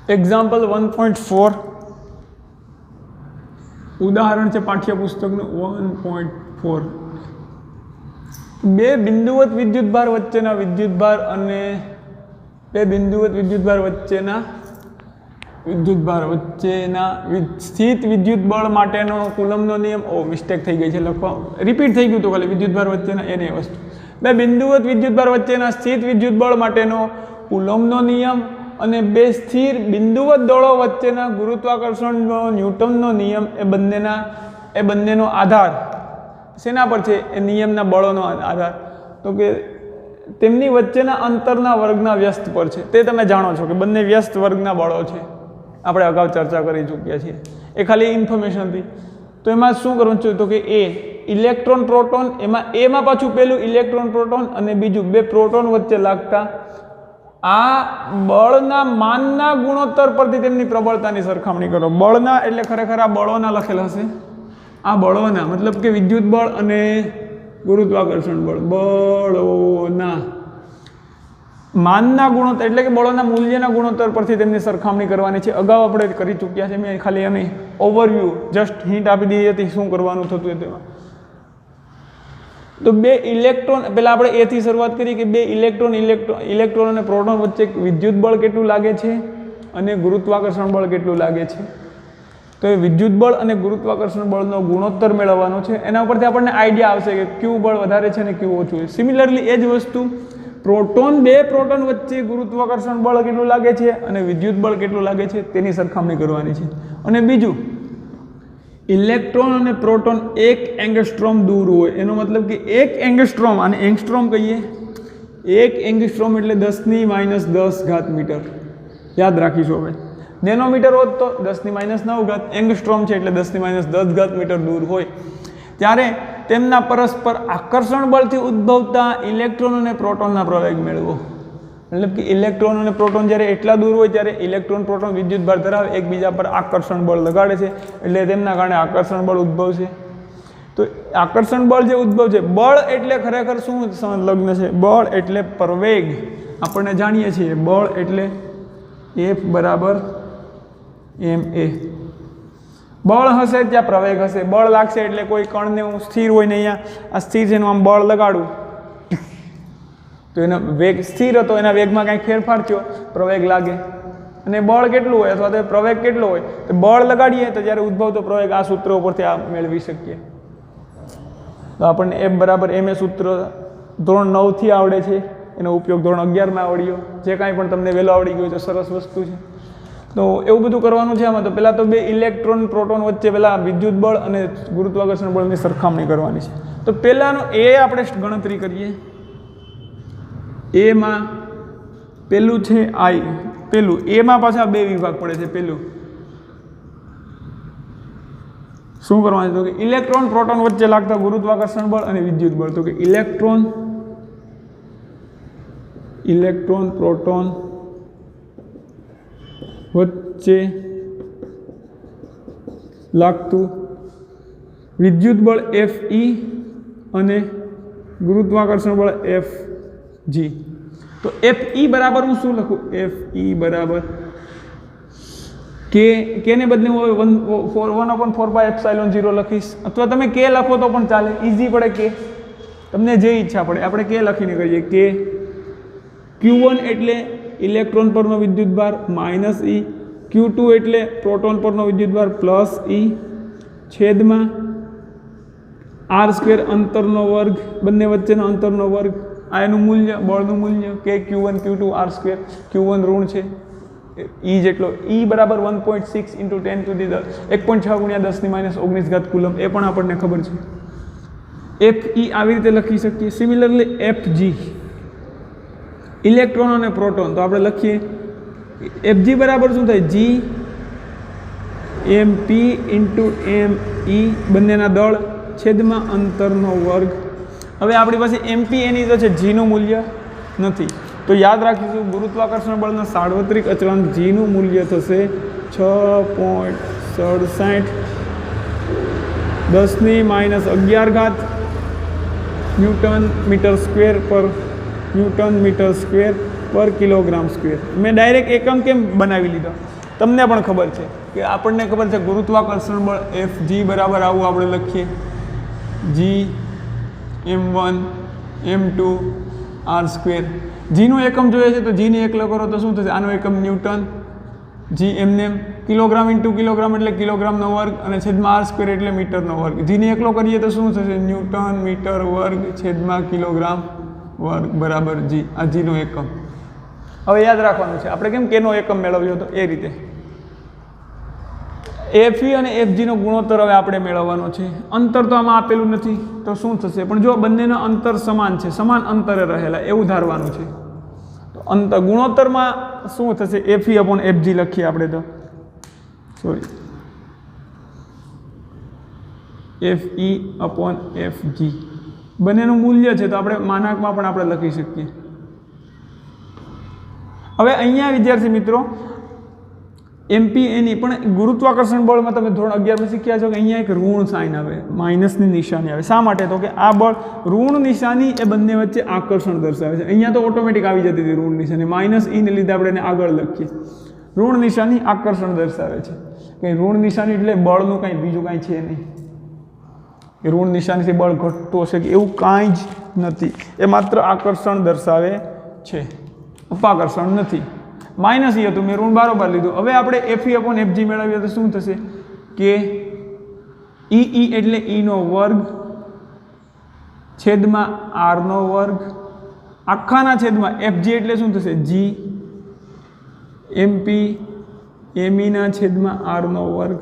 Example 1.4 ઉદાહરણ છે પાઠ્યપુસ્તકનું 1.4 બે બિંદુવત વિદ્યુતભાર વચ્ચેના વિદ્યુતભાર અને બે બિંદુવત વિદ્યુતભાર વચ્ચેના સ્થિત વિદ્યુત બળ માટેનો કુલમનો નિયમ મિસ્ટેક થઈ ગઈ છે લખવા રિપીટ થઈ ગયું તો ખાલી વિદ્યુતભાર વચ્ચેના એની વસ્તુ બે બિંદુવત વિદ્યુતભાર વચ્ચેના સ્થિત વિદ્યુત બળ માટેનો કુલમનો નિયમ અને બે સ્થિર બિંદુવત દળો વચ્ચેના ગુરુત્વાકર્ષણનો ન્યૂટનનો નિયમ એ બંનેનો આધાર શેના પર છે? એ નિયમના બળોનો આધાર તો કે તેમની વચ્ચેના અંતરના વર્ગના વ્યસ્ત પર છે. તે તમે જાણો છો કે બંને વ્યસ્ત વર્ગના બળો છે, આપણે અગાઉ ચર્ચા કરી ચૂક્યા છીએ. એ ખાલી ઇન્ફોર્મેશન હતી. તો એમાં શું કરવાનું છે તો કે ઇલેક્ટ્રોન પ્રોટોન, એમાં પાછું પહેલું ઇલેક્ટ્રોન પ્રોટોન અને બીજું બે પ્રોટોન વચ્ચે લાગતા આ બળના માનના ગુણોત્તર પરથી તેમની પ્રબળતાની સરખામણી કરો. બળના એટલે ખરેખર આ બળોના લખેલ હશે, આ બળોના મતલબ કે વિદ્યુત બળ અને ગુરુત્વાકર્ષણ બળ, બળોના માનના ગુણોત્તર એટલે કે બળોના મૂલ્યના ગુણોત્તર પરથી તેમની સરખામણી કરવાની છે. અગાઉ આપણે કરી ચૂક્યા છે. મેં ખાલી એની ઓવરવ્યૂ જસ્ટ હિન્ટ આપી દીધી હતી શું કરવાનું થતું હતું તેમાં. તો બે ઇલેક્ટ્રોન પહેલાં આપણે એથી શરૂઆત કરી કે બે ઇલેક્ટ્રોન અને પ્રોટોન વચ્ચે વિદ્યુત બળ કેટલું લાગે છે અને ગુરુત્વાકર્ષણ બળ કેટલું લાગે છે. તો એ વિદ્યુત બળ અને ગુરુત્વાકર્ષણ બળનો ગુણોત્તર મેળવવાનો છે. એના ઉપરથી આપણને આઈડિયા આવશે કે કયું બળ વધારે છે અને કયું ઓછું છે. સિમિલરલી એ જ વસ્તુ બે પ્રોટોન વચ્ચે ગુરુત્વાકર્ષણ બળ કેટલું લાગે છે અને વિદ્યુત બળ કેટલું લાગે છે તેની સરખામણી કરવાની છે. અને બીજું ઇલેક્ટ્રોન અને પ્રોટોન 1 એંગસ્ટ્રોમ દૂર હોય, એનો મતલબ કે 1 એંગસ્ટ્રોમ, આને એંગસ્ટ્રોમ કહીએ. 1 એંગસ્ટ્રોમ એટલે 10⁻10 મીટર. યાદ રાખીશું. હવે નેનોમીટર હોત તો 10⁻9, એંગસ્ટ્રોમ છે એટલે 10⁻10 મીટર દૂર હોય ત્યારે તેમના પરસ્પર આકર્ષણ બળથી ઉદ્ભવતા ઇલેક્ટ્રોન અને પ્રોટોનના પ્રવેગ મેળવો. મતલબ કે ઇલેક્ટ્રોન અને પ્રોટોન જ્યારે એટલા દૂર હોય ત્યારે ઇલેક્ટ્રોન પ્રોટોન વિદ્યુતભાર ધરાવે, એકબીજા પર આકર્ષણ બળ લગાડે છે એટલે તેમના કારણે આકર્ષણ બળ ઉદ્ભવશે. તો આકર્ષણ બળ જે ઉદ્ભવશે, બળ એટલે ખરેખર શું સંલગ્ન છે? બળ એટલે પ્રવેગ. આપણને જાણીએ છીએ બળ એટલે F બરાબર ma. બળ હશે ત્યાં પ્રવેગ હશે. બળ લાગશે એટલે કોઈ કણને હું સ્થિર હોય ને અહીંયા આ સ્થિર છે એનું આમ બળ લગાડું તો એનો વેગ સ્થિર હતો, એના વેગમાં કાંઈક ફેરફાર થયો, પ્રવેગ લાગે. અને બળ કેટલું હોય અથવા તો પ્રવેગ કેટલો હોય તો બળ લગાડીએ તો જ્યારે ઉદ્ભવતો પ્રવેગ આ સૂત્ર ઉપરથી આ મેળવી શકીએ. તો આપણને F બરાબર ma સૂત્ર ધોરણ 9થી આવડે છે, એનો ઉપયોગ ધોરણ 11માં આવડ્યો. જે કાંઈ પણ તમને વહેલો આવડી ગયું તો સરસ વસ્તુ છે. તો એવું બધું કરવાનું છે આમાં. તો પહેલાં તો બે ઇલેક્ટ્રોન પ્રોટોન વચ્ચે પહેલાં વિદ્યુત બળ અને ગુરુત્વાકર્ષણ બળની સરખામણી કરવાની છે. તો પહેલાંનો એ આપણે ગણતરી કરીએ. એમાં પેલું છે પેલું એમાં પાછા બે વિભાગ પડે છે. પેલું શું કરવાનું છે તો કે ઇલેક્ટ્રોન પ્રોટોન વચ્ચે લાગતા ગુરુત્વાકર્ષણ બળ અને વિદ્યુત બળ. તો કે ઇલેક્ટ્રોન પ્રોટોન વચ્ચે લાગતું વિદ્યુત બળ Fe અને ગુરુત્વાકર્ષણ બળ Fg. તો Fe બરાબર હું શું લખું? Fe બરાબર કે ને બદલે હું 1/4πε0 લખીશ, અથવા તમે કે લખો તો પણ ચાલે, ઇઝી પડે. કે તમને જે ઈચ્છા પડે આપણે કે લખીને કરીએ. કે Q1 એટલે ઇલેક્ટ્રોન પરનો વિદ્યુતભાર -E, Q2 એટલે પ્રોટોન પરનો વિદ્યુતભાર +E છેદમાં r² અંતરનો વર્ગ, બંને વચ્ચેના અંતરનો વર્ગ. આ એનું મૂલ્ય, બળનું મૂલ્ય કે Q1 Q2 r². Q1 ઋણ છે E જેટલો. E બરાબર 1.6 × 10⁻1.6 × 10⁻19 કુલમ. એ પણ આપણને ખબર છે. Fe આવી રીતે લખી શકીએ. સિમિલરલી Fg ઇલેક્ટ્રોન અને પ્રોટોન. તો આપણે લખીએ Fg બરાબર શું થાય? G mp × me બંનેના દળ છેદમાં અંતરનો વર્ગ. હવે આપણી પાસે mp એની તો છે, g નું મૂલ્ય નથી. તો યાદ રાખીશું ગુરુત્વાકર્ષણ બળના સાર્વત્રિક અચળાંક g નું મૂલ્ય થશે 6.67 10⁻11 ન્યૂટન મીટર સ્ક્વેર પર ન્યૂટન મીટર સ્ક્વેર પર કિલોગ્રામ સ્ક્વેર. મેં ડાયરેક્ટ એકમ કેમ બનાવી લીધો? તમને પણ ખબર છે કે આપણને ખબર છે ગુરુત્વાકર્ષણ બળ Fg બરાબર આવું આપણે લખીએ g m1 m2 r square. જીનો એકમ જોઈએ છે તો જીને એકલો કરો તો શું થશે? આનો એકમ ન્યૂટન, જી એમને કિલોગ્રામ ઇન્ટુ કિલોગ્રામ એટલે કિલોગ્રામનો વર્ગ અને છેદમાં આર સ્ક્વેર એટલે મીટરનો વર્ગ. જીને એકલો કરીએ તો શું થશે? ન્યૂટન મીટર વર્ગ છેદમાં કિલોગ્રામ વર્ગ બરાબર જી. આ જીનો એકમ. હવે યાદ રાખવાનું છે આપણે કેમ કેનો એકમ મેળવ્યો હતો એ રીતે. એફઈ અને એફજીનો ગુણોત્તર હવે આપણે મેળવવાનો છે. અંતર તો આમાં આપેલું નથી તો શું થશે? પણ જો બંનેના અંતર સમાન છે, સમાન અંતરે રહેલા એવું ધારવાનું છે. તો અંતર ગુણોત્તરમાં શું થશે? એફઈ અપોન એફજી લખીએ આપણે તો, સોરી, એફઈ અપોન એફજી બંનેનું મૂલ્ય છે તો આપણે માનાંકમાં પણ આપણે લખી શકીએ. હવે અહીંયા વિદ્યાર્થી મિત્રો એમપીએની પણ ગુરુત્વાકર્ષણ બળમાં તમે ધોરણ 11માં શીખ્યા છો કે અહીંયા એક ઋણ સાઇન આવે, માઇનસની નિશાની આવે. શા માટે? તો કે આ બળ ઋણ નિશાની એ બંને વચ્ચે આકર્ષણ દર્શાવે છે. અહીંયા તો ઓટોમેટિક આવી જતી હતી ઋણ નિશાની, માઇનસ ઈને લીધે આપણે એને આગળ લખીએ. ઋણ નિશાની આકર્ષણ દર્શાવે છે. કંઈ ઋણ નિશાની એટલે બળનું કંઈ બીજું કાંઈ છે નહીં. એ ઋણ નિશાનીથી બળ ઘટતું હશે કે એવું કાંઈ જ નથી. એ માત્ર આકર્ષણ દર્શાવે છે, અપાકર્ષણ નથી. માઇનસ ઈ હતું, મેં ઋણ બારોબાર લીધું. હવે આપણે એફઈ અપોન એફજી મેળવીએ તો શું થશે? કે ઈ એટલે ઈનો વર્ગ છેદમાં આરનો વર્ગ આખાના છેદમાં એફજી એટલે શું થશે? જી એમપી એમઈના છેદમાં આરનો વર્ગ.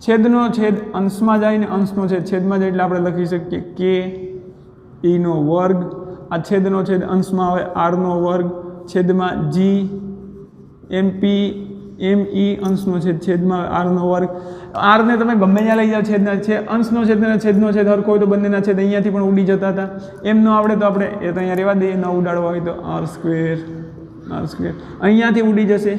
છેદનો છેદ અંશમાં જાય ને અંશનો છેદ છેદમાં જાય એટલે આપણે લખી શકીએ કે ઈનો વર્ગ. આ છેદનો છેદ અંશમાં આવે આરનો વર્ગ છેદમાં જી એમપી એમઈ અંશનો છેદ છેદમાં આરનો વર્ગ. આરને તમે ગમે ત્યાં લઈ જાઓ છેદના છે, અંશનો છેદ અને છેદનો છેદ હરખો હોય તો બંનેના છેદ અહીંયાથી પણ ઉડી જતા હતા. એમ ન આવડે તો આપણે એ તો અહીંયા રહેવા દઈએ, ન ઉડાડવા હોય તો આર સ્ક્વેર અહીંયાથી ઉડી જશે.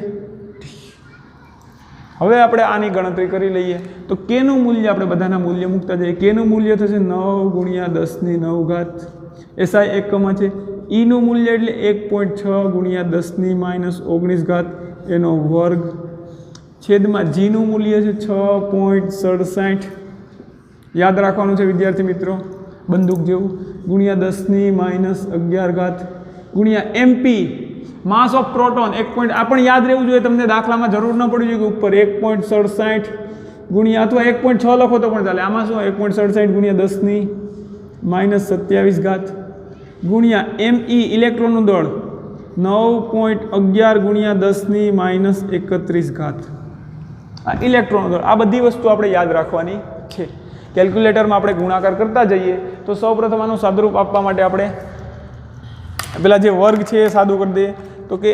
હવે આપણે આની ગણતરી કરી લઈએ તો કેનું મૂલ્ય આપણે બધાના મૂલ્ય મૂકતા જઈએ. કેનું મૂલ્ય થશે 9 ગુણ્યા 10ની 9 એસઆઈ એકમાં છે. ઈનું મૂલ્ય એટલે 1.6 ગુણ્યા 10⁻19 એનો વર્ગ છેદમાં જીનું મૂલ્ય છે 6.67. યાદ રાખવાનું છે વિદ્યાર્થી મિત્રો, બંદૂક જેવું, ગુણ્યા 10⁻11 ગુણ્યા એમપી માસ ઓફ પ્રોટોન 1. આ પણ યાદ રહેવું જોઈએ, તમને દાખલામાં જરૂર ન પડવી જોઈએ કે ઉપર 1.67 ગુણ્યા અથવા 1.6 લખો તો પણ ચાલે. આમાં શું 1.67 ગુણ્યા 10⁻27 ગુણ્યા એમઈ ઇલેક્ટ્રોનનું દળ 9.11 ગુણ્યા 10⁻31. આ ઇલેક્ટ્રોનનું દળ. આ બધી વસ્તુ આપણે યાદ રાખવાની છે. કેલ્ક્યુલેટરમાં આપણે ગુણાકાર કરતા જઈએ તો સૌપ્રથમ આનું સાદુરૂપ આપવા માટે આપણે પેલા જે વર્ગ છે એ સાદું કરી દઈએ. તો કે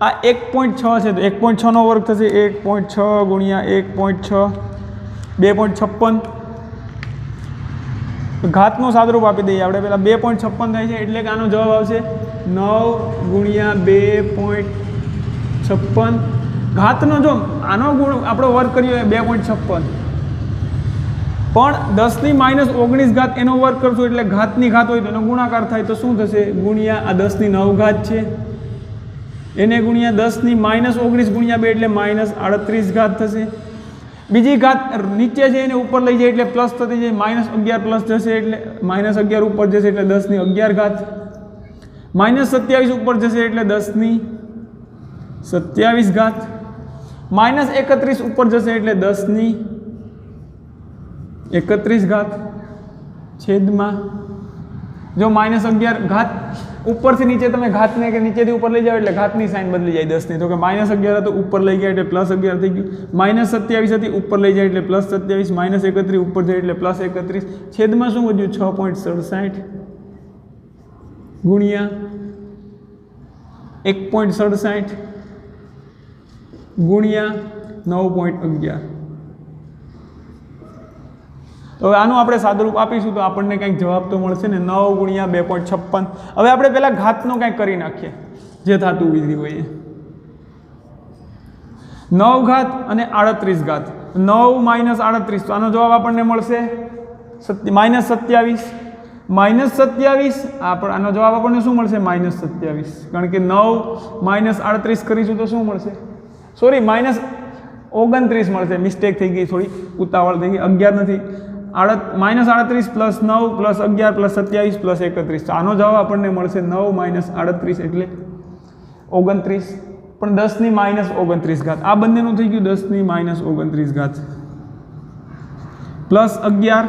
આ 1.6 છે તો 1.6 નો વર્ગ થશે 1.6 ગુણ્યા 1.6 2.56. ઘાતનું સાદુરૂપ આપી દઈએ આપણે. પહેલાં 2.56 થાય છે એટલે કે આનો જવાબ આવશે 9 ગુણ્યા 2.56. ઘાતનો જો આનો ગુણ આપણો વર્ગ કર્યો 2.56 પણ 10⁻19 એનો વર્ગ કરશું એટલે ઘાતની ઘાત હોય તો એનો ગુણાકાર થાય તો શું થશે? ગુણ્યા આ 10⁹ છે એને ગુણ્યા 10⁻19 ગુણ્યા 2 એટલે -38 થશે. બીજી ઘાત નીચે છે એને ઉપર લઈ જાય એટલે પ્લસ થતી જાય, -11 પ્લસ જશે એટલે -11 ઉપર જશે એટલે 10⁻11 -27 ઉપર જશે એટલે 10⁻27 -31 ઉપર જશે એટલે 10⁻31 છેદમાં જો -11 ઉપરથી નીચે તમે ઘાતને કે નીચેથી ઉપર લઈ જાઓ એટલે ઘાતની સાઇન બદલી જાય 10ની. તો કે -11 હતું ઉપર લઈ ગયા એટલે +11 થઈ ગયું. -27 હતી ઉપર લઈ જાય એટલે +27, -31 ઉપર જાય એટલે +31 છેદમાં શું વધ્યું? 6.67 ગુણ્યા 1.67 ગુણ્યા 9.11. તો હવે આનું આપણે સાદુરૂપ આપીશું તો આપણને કંઈક જવાબ તો મળશે ને 9 ગુણ્યા 2.56. હવે આપણે પહેલાં ઘાતનું કંઈક કરી નાખીએ જે થતું વિધિ હોય. 9 ઘાત અને 38 ઘાત, 9 - 38 તો આનો જવાબ આપણને મળશે -27. -27 આનો જવાબ આપણને શું મળશે? -27, કારણ કે 9 - 38 કરીશું તો શું મળશે? સોરી, -29 મળશે. મિસ્ટેક થઈ ગઈ, થોડી ઉતાવળ થઈ ગઈ. 11 નથી, -38 + 9 + 11 + 27 + 31. તો આનો જવાબ આપણને મળશે 9 - 38 એટલે 29. પણ 10 ની -29 ઘાત, આ બંનેનું થઈ ગયું 10 ની -29 ઘાત +11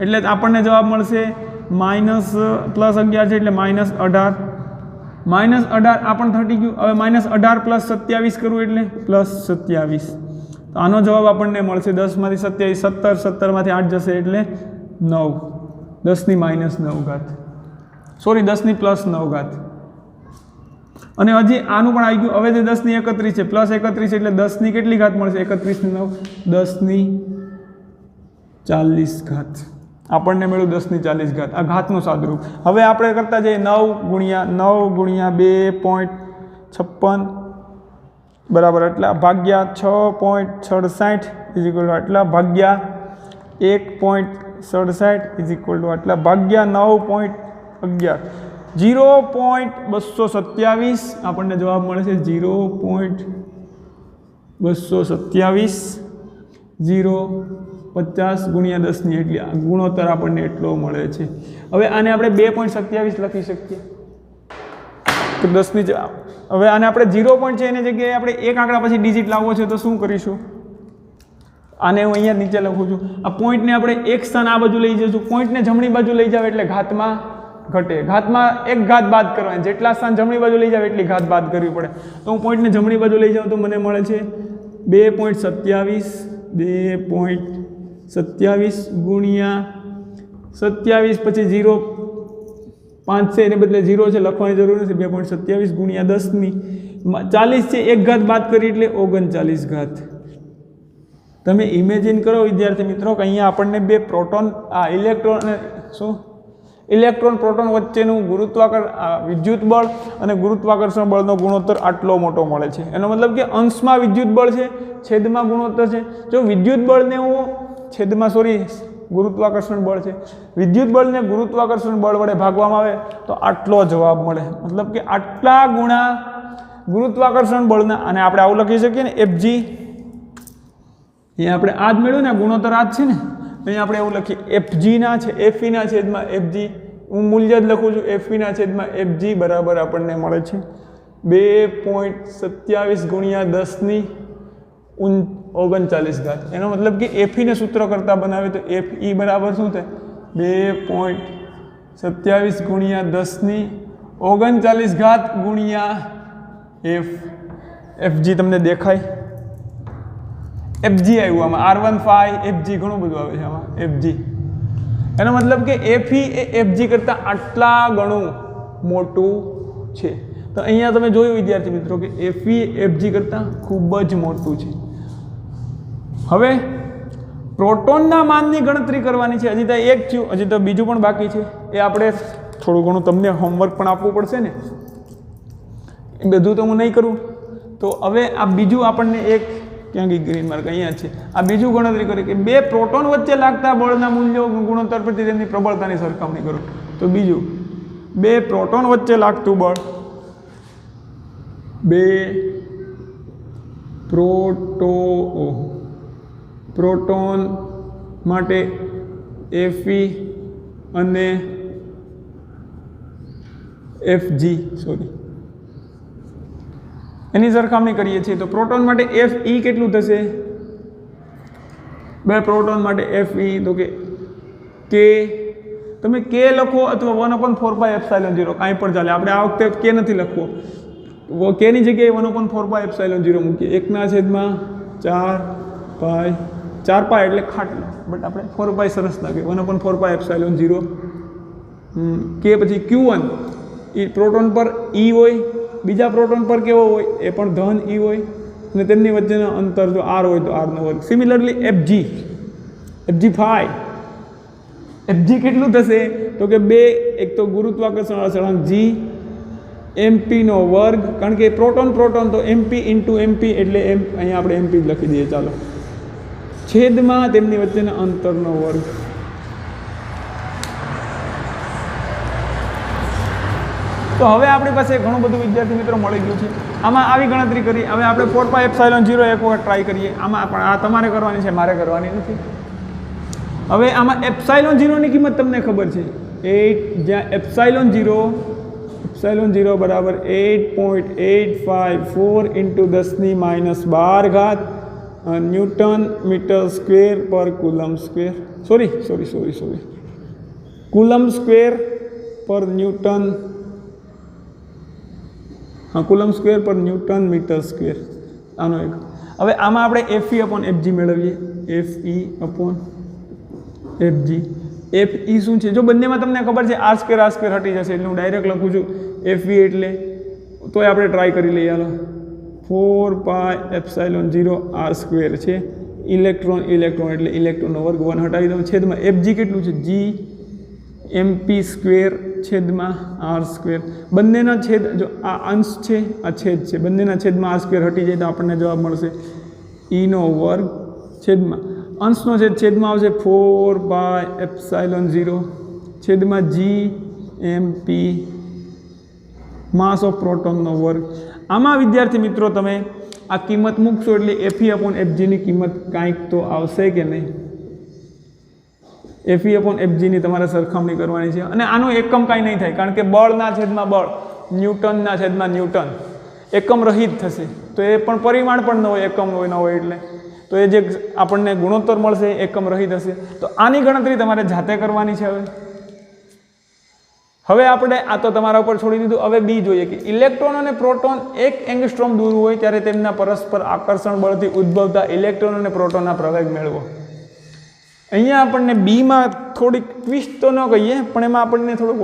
એટલે આપણને જવાબ મળશે +11 છે એટલે -18. -18 આ પણ થટી ગયું. હવે -18 + 27 કરવું એટલે +27. તો આનો જવાબ આપણને મળશે 10 માંથી 27 17, 17 માંથી 8 જશે એટલે 9. 10 ની -9 ઘાત, સોરી 10 ની +9 ઘાત. અને હજી આનું પણ આવી ગયું. હવે જે 10 ની 31 છે, +31 એટલે 10 ની કેટલી ઘાત મળશે? 31 ની 9, 10 ની 40 ઘાત. આપણને મળ્યું 10 ની 40 ઘાત. આ ઘાતનું સાદુરૂપ. હવે આપણે કરતા જઈએ 9 × 2.56 બરાબર એટલા ભાગ્યા 6.67 આટલા ભાગ્યા 1.67 આટલા ભાગ્યા 9.11 0.227 આપણને જવાબ મળે છે 0.227 0.50 × 10 ની એટલી ગુણોત્તર આપણને એટલો મળે છે. હવે આને આપણે 2.27 લખી શકીએ તો 10 ની હવે આને આપણે 0 પોઈન્ટ છે એની જગ્યાએ આપણે એક આંકડા પછી ડિજિટ લાવવો છે તો શું કરીશું? આને હું અહીંયા નીચે લખું છું. આ પોઈન્ટને આપણે એક સ્થાન આ બાજુ લઈ જઈશું. પોઈન્ટને જમણી બાજુ લઈ જાવ એટલે ઘાતમાં ઘટે. ઘાતમાં એક ઘાત બાદ કરવાની, જેટલા સ્થાન જમણી બાજુ લઈ જાવ એટલી ઘાત બાદ કરવી પડે. તો હું પોઈન્ટને જમણી બાજુ લઈ જાઉં તો મને મળે છે 2.27 ગુણ્યા 27 પછી 0 5 છે એને બદલે 0 છે લખવાની જરૂર નથી. 2.27 ગુણ્યા 10 ની 40 છે, એક ઘાત બાદ કરી એટલે 39 ઘાત. તમે ઇમેજિન કરો વિદ્યાર્થી મિત્રો કે અહીંયા આપણને બે પ્રોટોન ઇલેક્ટ્રોન અને ઇલેક્ટ્રોન પ્રોટોન વચ્ચેનું વિદ્યુત બળ અને ગુરુત્વાકર્ષણ બળનો ગુણોત્તર આટલો મોટો મળે છે. એનો મતલબ કે અંશમાં વિદ્યુત બળ છે, છેદમાં ગુણોત્તર છે. જો વિદ્યુત બળને હું ગુરુત્વાકર્ષણ બળ છે, વિદ્યુત બળને ગુરુત્વાકર્ષણ બળ વડે ભાગવામાં આવે તો આટલો જવાબ મળે. મતલબ કે આટલા ગુણા ગુરુત્વાકર્ષણ બળના, અને આપણે આવું લખી શકીએ ને Fg. અહીંયા આપણે આ જ મેળવ્યું ને, ગુણોત્તર આ જ છે ને, અહીંયા આપણે એવું લખીએ Fg ના છે Fe ના છેદમાં Fg. હું મૂલ્ય જ લખું છું. Fe ના છેદમાં Fg બરાબર આપણને મળે છે 2.27 ગુણ્યા 10 ની 39 ઘાત. એનો મતલબ કે Fe ને સૂત્ર કરતા બનાવે તો Fe બરાબર શું થાય? 2.27 ગુણ્યા 10 ની 39 ઘાત ગુણ્યા Fg તમને દેખાય? Fg આવ્યું આમાં, R15 Fg ઘણું બધું આવે છે આમાં Fg. એનો મતલબ કે Fe એ Fg કરતાં આટલા ગણું મોટું છે. તો અહીંયા તમે જોયું વિદ્યાર્થી મિત્રો કે Fe Fg કરતાં ખૂબ જ મોટું છે. હવે પ્રોટોનના માનની ગણતરી કરવાની છે. હજી તો એક થયું, હજી તો બીજું પણ બાકી છે. એ આપણે થોડું ઘણું તમને હોમવર્ક પણ આપવું પડશે ને, એ બધું તો હું નહીં કરું. તો હવે આ બીજું આપણને એક ક્યાં ગઈ ગ્રીન માર્ક? અહીંયા છે. આ બીજું ગણતરી કરી કે બે પ્રોટોન વચ્ચે લાગતા બળના મૂલ્યો ગુણોત્તર પરથી તેમની પ્રબળતાની સરખામણી કરો. તો બીજું, બે પ્રોટોન વચ્ચે લાગતું બળ, બે પ્રોટોન માટે Fe અને Fg એની સરખામણી કરીએ છીએ. તો પ્રોટોન માટે Fe કેટલું થશે? બે પ્રોટોન માટે Fe તો કે તમે K લખો અથવા 1/4πε0 કાંઈ પણ ચાલે. આપણે આ વખતે K નથી લખવો. K ની જગ્યાએ 1/4πε0 મૂકીએ. 1/4π એટલે ખાટલો, બટ આપણે 4π સરસ લાગે. 1/4πε0 K. પછી Q1 એ પ્રોટોન પર E હોય, બીજા પ્રોટોન પર કેવો હોય? એ પણ ધન E હોય, અને તેમની વચ્ચેનો અંતર જો R હોય તો R નો વર્ગ. સિમિલરલી Fg5 કેટલું થશે? તો કે બે, એક તો ગુરુત્વાકર્ષણ અચળાંક G mp નો વર્ગ, કારણ કે પ્રોટોન તો mp × mp એટલે અહીંયા આપણે mp જ લખી દઈએ. ચાલો, છેદમાં તેમની વચ્ચેના અંતરનો વર્ગ. તો હવે આપણી પાસે ઘણું બધું વિદ્યાર્થી મિત્રો મળી ગયું છે. આમાં આવી ગણતરી કરી. હવે આપણે 4πε0 એક વખત ટ્રાય કરીએ. આમાં પણ આ તમારે કરવાની છે, મારે કરવાની નથી. હવે આમાં ε0 ની કિંમત તમને ખબર છે 8, જ્યાં ε0 બરાબર 8.854 × 10⁻12 ઘાત ન્યૂટન મીટર સ્ક્વેર પર coulomb square, sorry coulomb square પર ન્યૂટન, કુલમ સ્ક્વેર પર ન્યૂટન મીટર સ્ક્વેર, આનો એક. હવે આમાં આપણે FE/FG મેળવીએ. FE/FG. FE શું છે? જો બંનેમાં તમને ખબર છે r² હટી જશે એટલે હું ડાયરેક્ટ લખું છું FE એટલે, તોય આપણે ટ્રાય કરી લઈએ. હાલો 4πε0 r² છે. ઇલેક્ટ્રોન એટલે ઇલેક્ટ્રોનનો વર્ગ 1 હટાવી દઉં. છેદમાં FG કેટલું છે? G mp² છેદમાં r². બંનેના છેદ, જો આ અંશ છે આ છેદ છે, બંનેના છેદમાં r² હટી જાય તો આપણને જવાબ મળશે e² છેદમાં અંશનો છેદમાં આવશે 4πε0 છેદમાં G mp માસ ઓફ પ્રોટોનનો વર્ગ. આમાં વિદ્યાર્થી મિત્રો તમે આ કિંમત મૂકશો એટલે FE/FG ની કિંમત કાંઈક તો આવશે કે નહીં? FE/FG ની તમારે સરખામણી કરવાની છે. અને આનો એકમ કાંઈ નહીં થાય, કારણ કે બળના છેદમાં બળ, ન્યૂટનના છેદમાં ન્યૂટન, એકમ રહિત થશે. તો એ પણ પરિમાણ પણ ન હોય, એકમ ન હોય એટલે તો એ જે આપણને ગુણોત્તર મળશે એકમ રહિત હશે. તો આની ગણતરી તમારે જાતે કરવાની છે. હવે આપણે આ તો તમારા ઉપર છોડી દીધું. હવે બી જોઈએ કે ઇલેક્ટ્રોન અને પ્રોટોન 1 એંગસ્ટ્રોમ દૂર હોય ત્યારે તેમના પરસ્પર આકર્ષણ બળથી ઉદ્ભવતા ઇલેક્ટ્રોન અને પ્રોટોનના પ્રવેગ મેળવો. અહીંયા આપણને બીમાં થોડીક ટ્વિસ્ટ તો ન કહીએ, પણ એમાં આપણને થોડુંક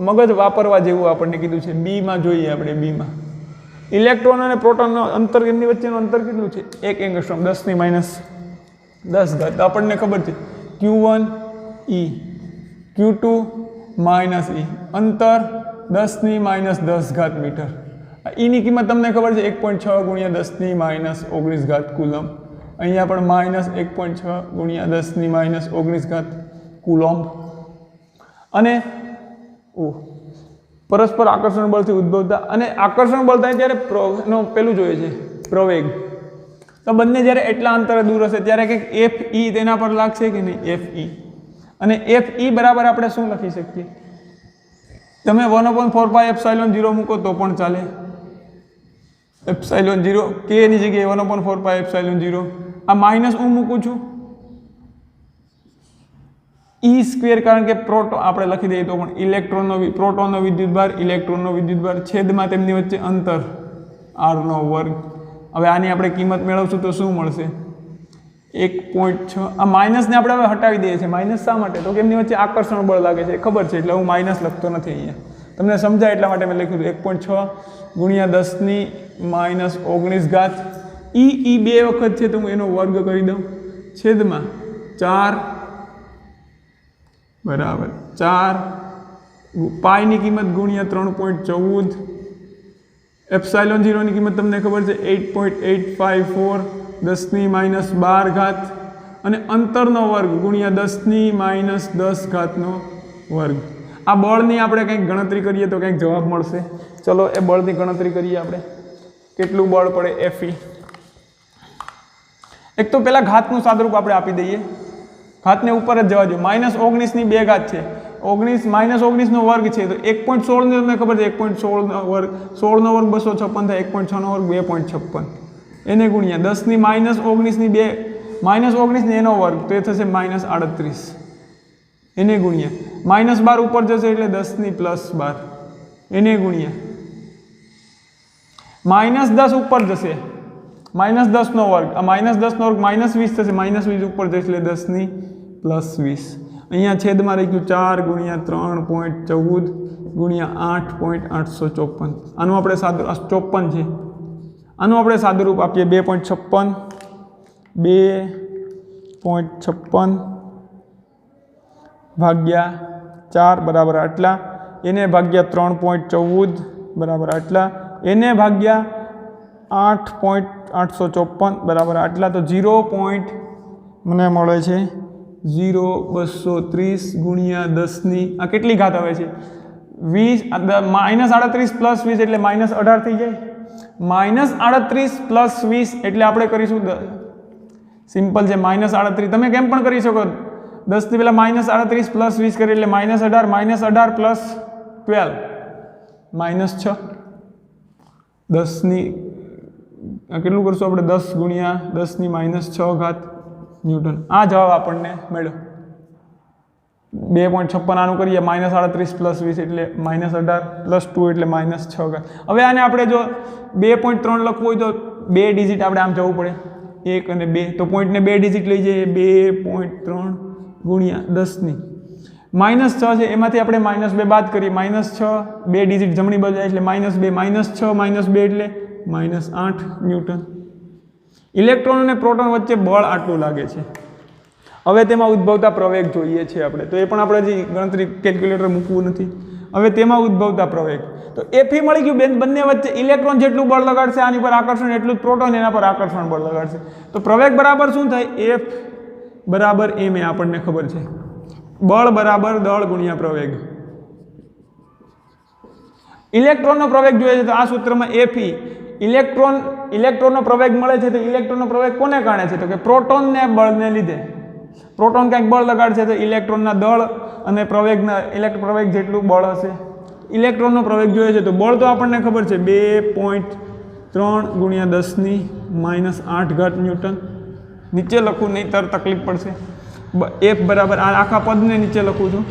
મગજ વાપરવા જેવું આપણને કીધું છે. બીમાં જોઈએ આપણે. બીમાં ઇલેક્ટ્રોન અને પ્રોટોનનો અંતર, એમની વચ્ચેનું અંતર કેટલું છે? 1 એંગસ્ટ્રોમ, 10⁻10 ઘાત. આપણને ખબર છે Q1 E, Q2 -E, અંતર 10⁻10 ઘાત મીટર. ઈની કિંમત તમને ખબર છે 1.6 × 10⁻19 ઘાત કુલમ. અહીંયા પણ -1.6 × 10⁻19 ઘાત કુલોમ્બ. અને પરસ્પર આકર્ષણ બળથી ઉદ્ભવતા, અને આકર્ષણ બળ થાય ત્યારે પેલું જોઈએ છે પ્રવેગ. તો બંને જ્યારે એટલા અંતરે દૂર હશે ત્યારે કંઈક FE તેના પર લાગશે કે નહીં? FE. અને FE બરાબર આપણે શું લખી શકીએ? તમે 1/4πε0 મૂકો તો પણ ચાલે. ε0 k ની જગ્યાએ 1/4πε0. આ માઇનસ હું મૂકું છું E², કારણ કે આપણે લખી દઈએ તો પણ પ્રોટોનનો વિદ્યુતભાર, ઇલેક્ટ્રોનનો વિદ્યુતભાર છેદમાં તેમની વચ્ચે અંતર r². હવે આની આપણે કિંમત મેળવશું તો શું મળશે? 1.6. આ માઇનસને આપણે હવે હટાવી દઈએ છીએ. માઇનસ શા માટે? તો કે એમની વચ્ચે આકર્ષણ બળ લાગે છે, ખબર છે, એટલે હું માઇનસ લખતો નથી અહીંયા. તમને સમજાય એટલા માટે મેં લખ્યું હતું 1.6 × 10⁻19 ઘાત. E બે વખત છે તો હું એનો વર્ગ કરી દઉં. છેદમાં 4 બરાબર 4 પાઈની કિંમત ગુણ્યા 3.14. ε0 ની કિંમત તમને ખબર છે 8.854 10⁻12 ઘાત, અને અંતરનો વર્ગ ગુણ્યા 10⁻10 ઘાતનો વર્ગ. આ બળની આપણે કંઈક ગણતરી કરીએ તો કંઈક જવાબ મળશે. ચલો એ બળની ગણતરી કરીએ આપણે. કેટલું બળ પડે FE? એક તો પહેલાં ઘાતનું સાદરૂપ આપણે આપી દઈએ. ઘાતને ઉપર જ જવા દો. -19 ની 2 ઘાત છે, -19 નો વર્ગ છે તો 1.16 ની તમને ખબર છે 1.16 નો વર્ગ, 16 નો વર્ગ 256 થાય, 1.6 નો વર્ગ 2.56. એને ગુણ્યા 10⁻19 ની 2, -19 ને એનો વર્ગ તો એ થશે -38. એને ગુણ્યા -12 ઉપર જશે એટલે 10⁻12. એને ગુણ્યા -10 ઉપર જશે, -10 નો વર્ગ, આ -10 નો વર્ગ -20 થશે, -20 ઉપર જશે એટલે 10⁻20. અહીંયા છેદમાં રહી ગયું 4 × 3.14 ગુણ્યા 8.854. આનું આપણે 54 છે, આનું આપણે સાદુરૂપ આપીએ 2.56 ભાગ્યા 4 બરાબર આટલા, એને ભાગ્યા 3.14 બરાબર આટલા, એને ભાગ્યા 8.854 બરાબર આટલા. તો 0. મને મળે છે 0.230 ગુણ્યા 10 ની આ કેટલી ઘાત આવે છે? -38 + 20 એટલે -18 થઈ જાય. -38 + 20 એટલે આપણે કરીશું સિમ્પલ છે -38. તમે કેમ પણ કરી શકો 10 થી પહેલા -38 + 20 કરી એટલે -18 -18 + 12 -6 10 ની કેટલું કરશું આપણે 10 ગુણ્યા 10 ની -6 ઘાત ન્યૂટન. આ જવાબ આપણને મળ્યો 2.56. આનું કરીએ -38 + 20 એટલે -18 + 2 એટલે -6 ઘાત. હવે આને આપણે જો 2.3 લખવું હોય તો 2 ડિજિટ આપણે આમ જવું પડે 1 અને 2 તો પોઈન્ટને 2 ડિજિટ લઈ જઈએ 2.3 ગુણ્યા 10 ની -6 છે એમાંથી આપણે -2 બાદ કરીએ -6 2 ડિજિટ જમણી બાજુ જાય એટલે -2 -6 -2 એટલે -8 ન્યૂટન. ઇલેક્ટ્રોન અને પ્રોટોન વચ્ચે બળ આટલું લાગે છે. હવે તેમાં ઉદ્ભવતા પ્રવેગ જોઈએ છે આપણે તો એ પણ આપણે હજી ગણતરી કેલ્ક્યુલેટર મૂકવું નથી. હવે તેમાં ઉદ્ભવતા પ્રવેગ તો એફી મળી ગયું. બંને વચ્ચે ઇલેક્ટ્રોન જેટલું બળ લગાડશે આની પર આકર્ષણ એટલું જ પ્રોટોન એના પર આકર્ષણ બળ લગાડશે. તો પ્રવેગ બરાબર શું થાય એફ બરાબર એમ એ આપણને ખબર છે. બળ બરાબર દળ ગુણ્યા પ્રવેગ. ઇલેક્ટ્રોનનો પ્રવેગ જોઈએ છે તો આ સૂત્રમાં એફઈ ઇલેક્ટ્રોનનો પ્રવેગ મળે છે તો ઇલેક્ટ્રોનનો પ્રવેગ કોને કારણે છે તો કે પ્રોટોનને બળને લીધે. પ્રોટોન કંઈક બળ લગાડશે તો ઇલેક્ટ્રોનના દળ અને પ્રવેગ જેટલું બળ હશે. ઇલેક્ટ્રોનનો પ્રવેગ જોઈએ છે તો બળ તો આપણને ખબર છે 2.3 ગુણ્યા 10 ની -8 ઘાત ન્યૂટન. નીચે લખું નહીંતર તકલીફ પડશે. એફ બરાબર આ આખા પદને નીચે લખું છું.